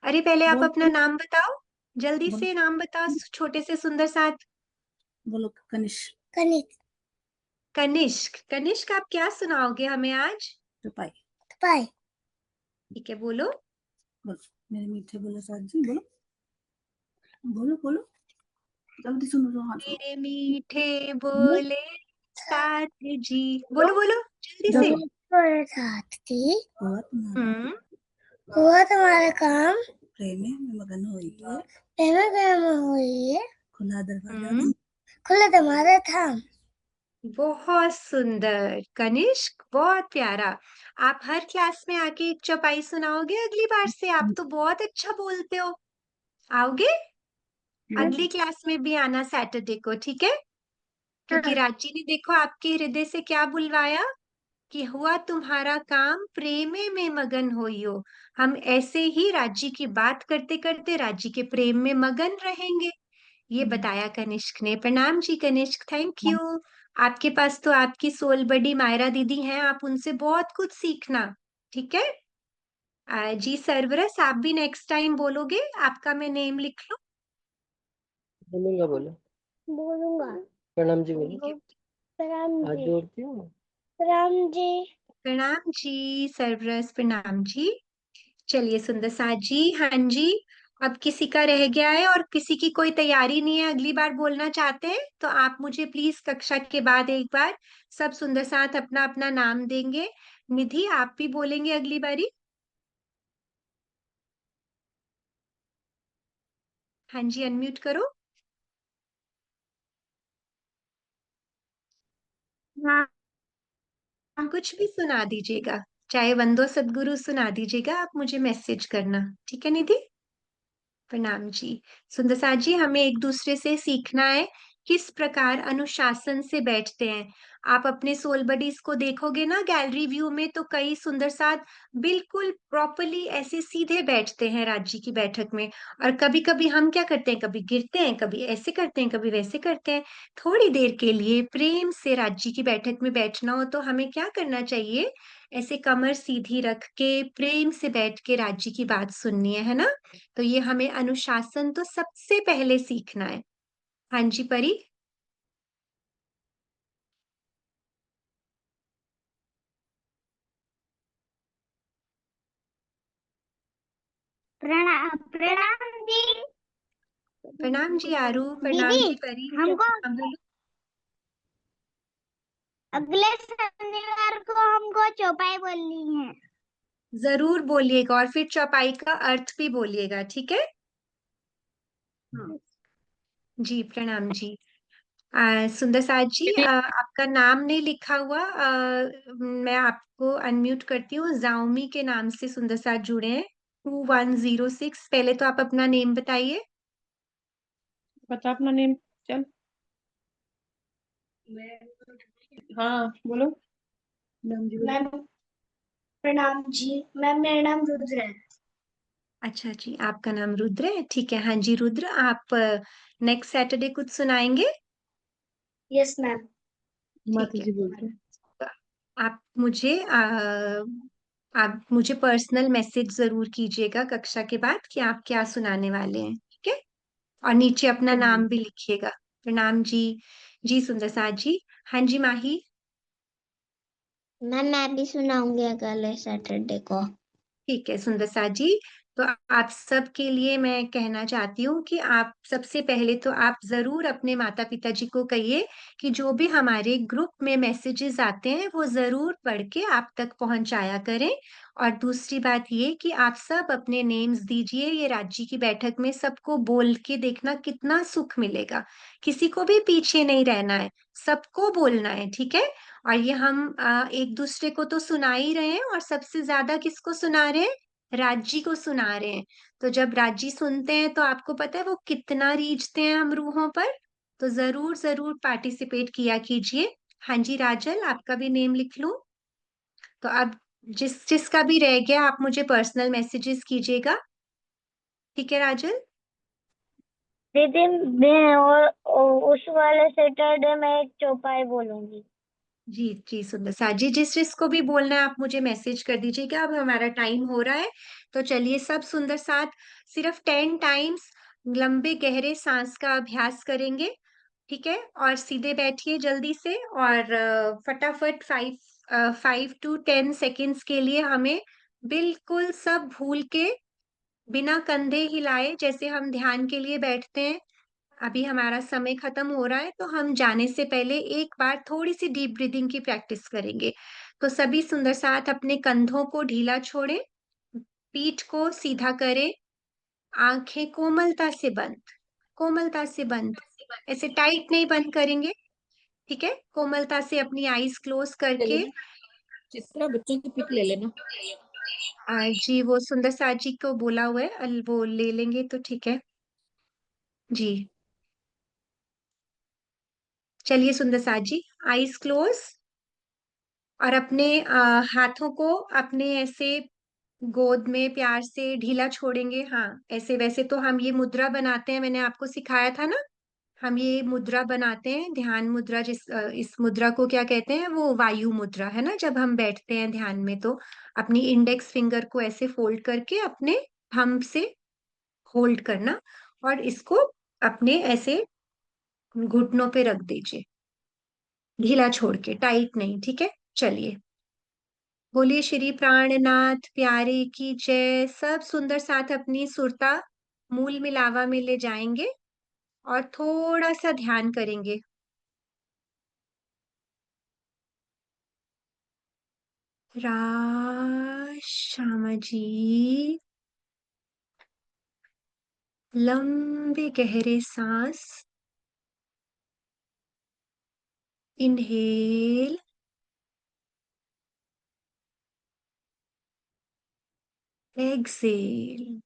अरे पहले आप बोल अपना नाम बताओ, जल्दी बोलो से नाम बताओ, छोटे से सुंदर साथ। बोलो। कनिष्क। कनिक कनिष्क। कनिष्क, आप क्या सुनाओगे हमें आज? चौपाई। पाई ठीक है, बोलो। बोलो मेरे मीठे बोलो साथ जी, बोलो बोलो बोलो, जल्दी सुनो तो, हाँ सुनो। मेरे मीठे बोले साथ जी, बोलो बोलो जल्दी से। बोले साथ जी, हम्म। हुआ तुम्हारा काम, प्रेम में मगन हुई है, प्रेम हुई है, खुला दरवाजा हम्म। खुला तुम्हारा था। बहुत सुंदर कनिष्क, बहुत प्यारा। आप हर क्लास में आके एक चौपाई सुनाओगे अगली बार से? आप तो बहुत अच्छा बोलते हो। आओगे? अगली क्लास में भी आना सैटरडे को, ठीक है? क्योंकि रांची ने देखो आपके हृदय से क्या बुलवाया कि हुआ तुम्हारा काम, प्रेमे में मगन होइयो। हम ऐसे ही राज्य की बात करते करते राज्य के प्रेम में मगन रहेंगे, ये बताया कनिष्क ने। प्रणाम जी कनिष्क, थैंक यू। आपके पास तो आपकी सोल बड़ी मायरा दीदी हैं, आप उनसे बहुत कुछ सीखना, ठीक है? जी सरवरस, आप भी नेक्स्ट टाइम बोलोगे? आपका मैं नेम लिख लूं? बोलूंगा, बोलो। बोलूंगा। प्रणाम जी बोलो। ठीक है। प्रणाम हाथ जी। जोड़ती हूँ। प्रणाम जी। प्रणाम जी सरवरस, प्रणाम जी। चलिए सुंदर साथ जी, हाँ जी। अब किसी का रह गया है और किसी की कोई तैयारी नहीं है, अगली बार बोलना चाहते हैं तो आप मुझे प्लीज कक्षा के बाद एक बार सब सुंदर साथ अपना अपना नाम देंगे। निधि, आप भी बोलेंगे अगली बारी? हाँ जी, अनम्यूट करो। हाँ। कुछ भी सुना दीजिएगा, चाहे वंदो सदगुरु सुना दीजिएगा, आप मुझे मैसेज करना, ठीक है निधि? प्रणाम जी। सुंदर साथ जी, हमें एक दूसरे से सीखना है किस प्रकार अनुशासन से बैठते हैं। आप अपने सोल बडीज को देखोगे ना गैलरी व्यू में, तो कई सुंदर साथ बिल्कुल प्रॉपरली ऐसे सीधे बैठते हैं राज्य की बैठक में। और कभी कभी हम क्या करते हैं, कभी गिरते हैं, कभी ऐसे करते हैं, कभी वैसे करते हैं। थोड़ी देर के लिए प्रेम से राज्य की बैठक में बैठना हो तो हमें क्या करना चाहिए? ऐसे कमर सीधी रख के प्रेम से बैठ के राज्य की बात सुननी है ना? तो ये हमें अनुशासन तो सबसे पहले सीखना है। हाँ जी परी। प्रणाम प्रणाम जी। प्रणाम जी आरू, प्रणाम दीदी, जी परी। हमको हाँ, बोलो। अगले शनिवार को हमको चौपाई बोलनी है। जरूर बोलिएगा और फिर चौपाई का अर्थ भी बोलिएगा, ठीक है? हाँ। जी प्रणाम जी। सुंदर साथ जी, आपका नाम नहीं लिखा हुआ, मैं आपको अनम्यूट करती हूँ। जाओमी के नाम से सुंदर साथ जुड़े हैं, 2106। पहले तो आप अपना नेम बताइए। बता अपना नेम। चल। हाँ बोलो। नाम जी बोलो। मैम प्रणाम जी। मैम मेरा नाम रुद्र है। अच्छा जी, आपका नाम रुद्र है, ठीक है। हाँ जी रुद्र, आप नेक्स्ट सैटरडे कुछ सुनाएंगे? Yes ma'am. ठीक माता है। जी बोलते। तो आप मुझे पर्सनल मैसेज जरूर कीजिएगा कक्षा के बाद कि आप क्या सुनाने वाले हैं, ठीक है? और नीचे अपना नाम भी लिखिएगा। प्रणाम जी। जी सुंदर साथ जी। हाँ जी माही। मैम मैं भी सुनाऊंगी अगले सैटरडे को। ठीक है सुंदर साथ जी। तो आप सब के लिए मैं कहना चाहती हूँ कि आप सबसे पहले तो आप जरूर अपने माता पिता जी को कहिए कि जो भी हमारे ग्रुप में मैसेजेस आते हैं वो जरूर पढ़ के आप तक पहुंचाया करें। और दूसरी बात ये कि आप सब अपने नेम्स दीजिए, ये राज्य की बैठक में सबको बोल के देखना कितना सुख मिलेगा। किसी को भी पीछे नहीं रहना है, सबको बोलना है, ठीक है। और ये हम एक दूसरे को तो सुना ही रहे हैं, और सबसे ज्यादा किसको सुना रहे हैं? राजी को सुना रहे हैं। तो जब राजी सुनते हैं तो आपको पता है वो कितना रीझते हैं हम रूहों पर। तो जरूर जरूर पार्टिसिपेट किया कीजिए। हाँ जी राजल, आपका भी नेम लिख लूं? तो अब जिस जिसका भी रह गया आप मुझे पर्सनल मैसेजेस कीजिएगा, ठीक है राजल? दीदी मैं और उस वाले सैटरडे में एक चौपाई बोलूंगी। जी जी सुंदर सा जी, जिस जिसको भी बोलना है आप मुझे मैसेज कर दीजिएगा। अब हमारा टाइम हो रहा है, तो चलिए सब सुंदर साथ सिर्फ 10 टाइम्स लंबे गहरे सांस का अभ्यास करेंगे, ठीक है। और सीधे बैठिए जल्दी से, और फटाफट 5 to 10 सेकेंड्स के लिए हमें बिल्कुल सब भूल के बिना कंधे हिलाए, जैसे हम ध्यान के लिए बैठते हैं। अभी हमारा समय खत्म हो रहा है, तो हम जाने से पहले एक बार थोड़ी सी डीप ब्रीदिंग की प्रैक्टिस करेंगे। तो सभी सुंदर साथ अपने कंधों को ढीला छोड़ें, पीठ को सीधा करें, आंखें कोमलता से बंद, ऐसे टाइट नहीं बंद करेंगे, ठीक है। कोमलता से अपनी आईज क्लोज ले करके लेना चित्रा, बच्चों की पिक ले लेना। जी वो सुंदर साथ जी को बोला हुआ है, वो ले लेंगे तो ठीक है जी। चलिए सुंदर साथ जी, आईज क्लोज, और अपने हाथों को अपने ऐसे गोद में प्यार से ढीला छोड़ेंगे। हाँ ऐसे, वैसे तो हम ये मुद्रा बनाते हैं, मैंने आपको सिखाया था ना। हम ये मुद्रा बनाते हैं, ध्यान मुद्रा, इस मुद्रा को क्या कहते हैं? वो वायु मुद्रा है ना। जब हम बैठते हैं ध्यान में तो अपनी इंडेक्स फिंगर को ऐसे फोल्ड करके अपने थंब से होल्ड करना, और इसको अपने ऐसे घुटनों पे रख दीजिए, ढीला छोड़ के, टाइट नहीं, ठीक है। चलिए, बोलिए श्री प्राणनाथ प्यारे की जय। सब सुंदर साथ अपनी सुरता मूल मिलावा में ले जाएंगे और थोड़ा सा ध्यान करेंगे। श्यामा जी, लंबे गहरे सांस, inhale, exhale,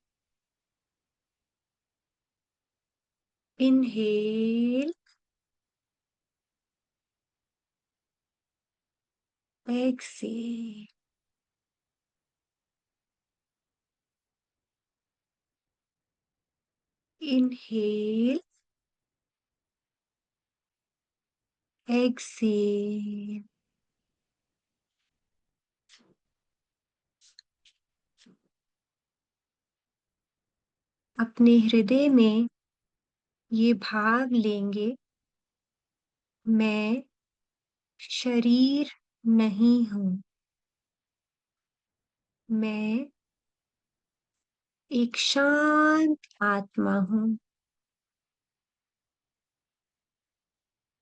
inhale, exhale, inhale, exhale. अपने हृदय में ये भाव लेंगे, मैं शरीर नहीं हूं, मैं एक शांत आत्मा हूं,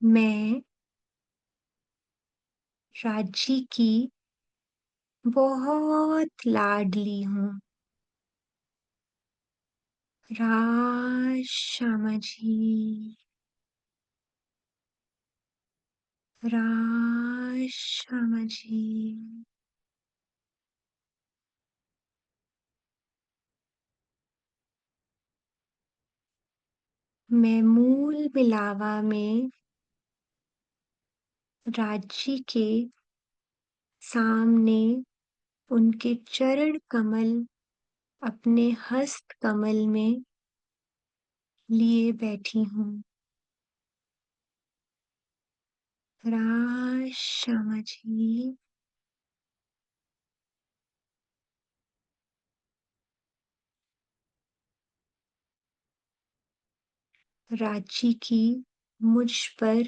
मैं राज्य की बहुत लाडली हूं। श्यामा जी, श्यामा जी। मैं मूल मिलावा में राज्य के सामने उनके चरण कमल अपने हस्त कमल में लिए बैठी हूँ। श्यामा जी, राज्य की मुझ पर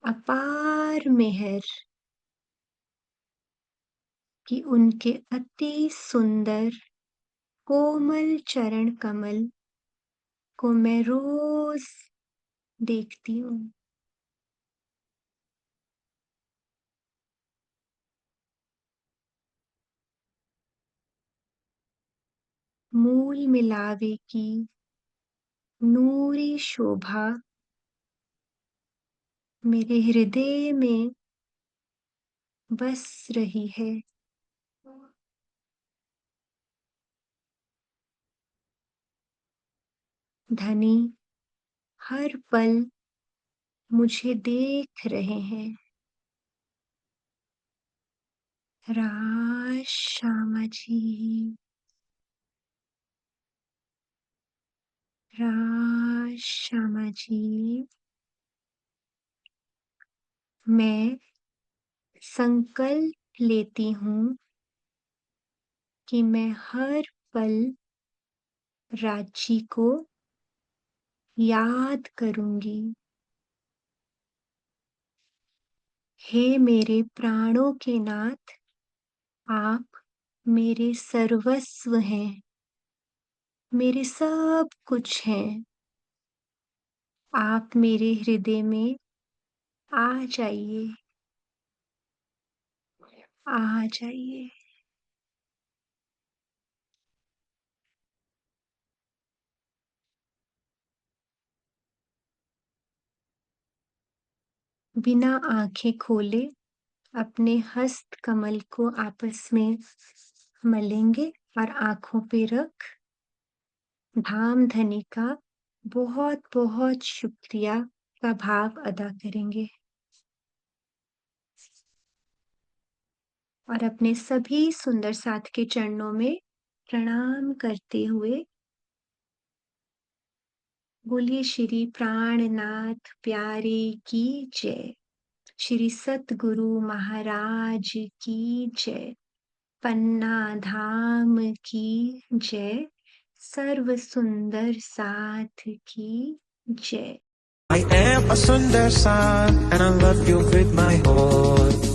अपार मेहर कि उनके अति सुंदर कोमल चरण कमल को मैं रोज देखती हूँ। मूल मिलावे की नूरी शोभा मेरे हृदय में बस रही है। धनी हर पल मुझे देख रहे हैं। राज श्यामा जी, राज श्यामा जी, मैं संकल्प लेती हूँ कि मैं हर पल राज्य को याद करूंगी। हे मेरे प्राणों के नाथ, आप मेरे सर्वस्व हैं, मेरे सब कुछ हैं। आप मेरे हृदय में आ जाइए, आ जाइए। बिना आंखें खोले अपने हस्त कमल को आपस में मलेंगे और आंखों पे रख धाम धनी का बहुत बहुत शुक्रिया का भाव अदा करेंगे और अपने सभी सुंदर साथ के चरणों में प्रणाम करते हुए बोलिए श्री प्राणनाथ प्यारे की जय। श्री सतगुरु महाराज की जय। पन्ना धाम की जय। सर्व सुंदर साथ की जय। I am a Sundar San and I love you with my heart.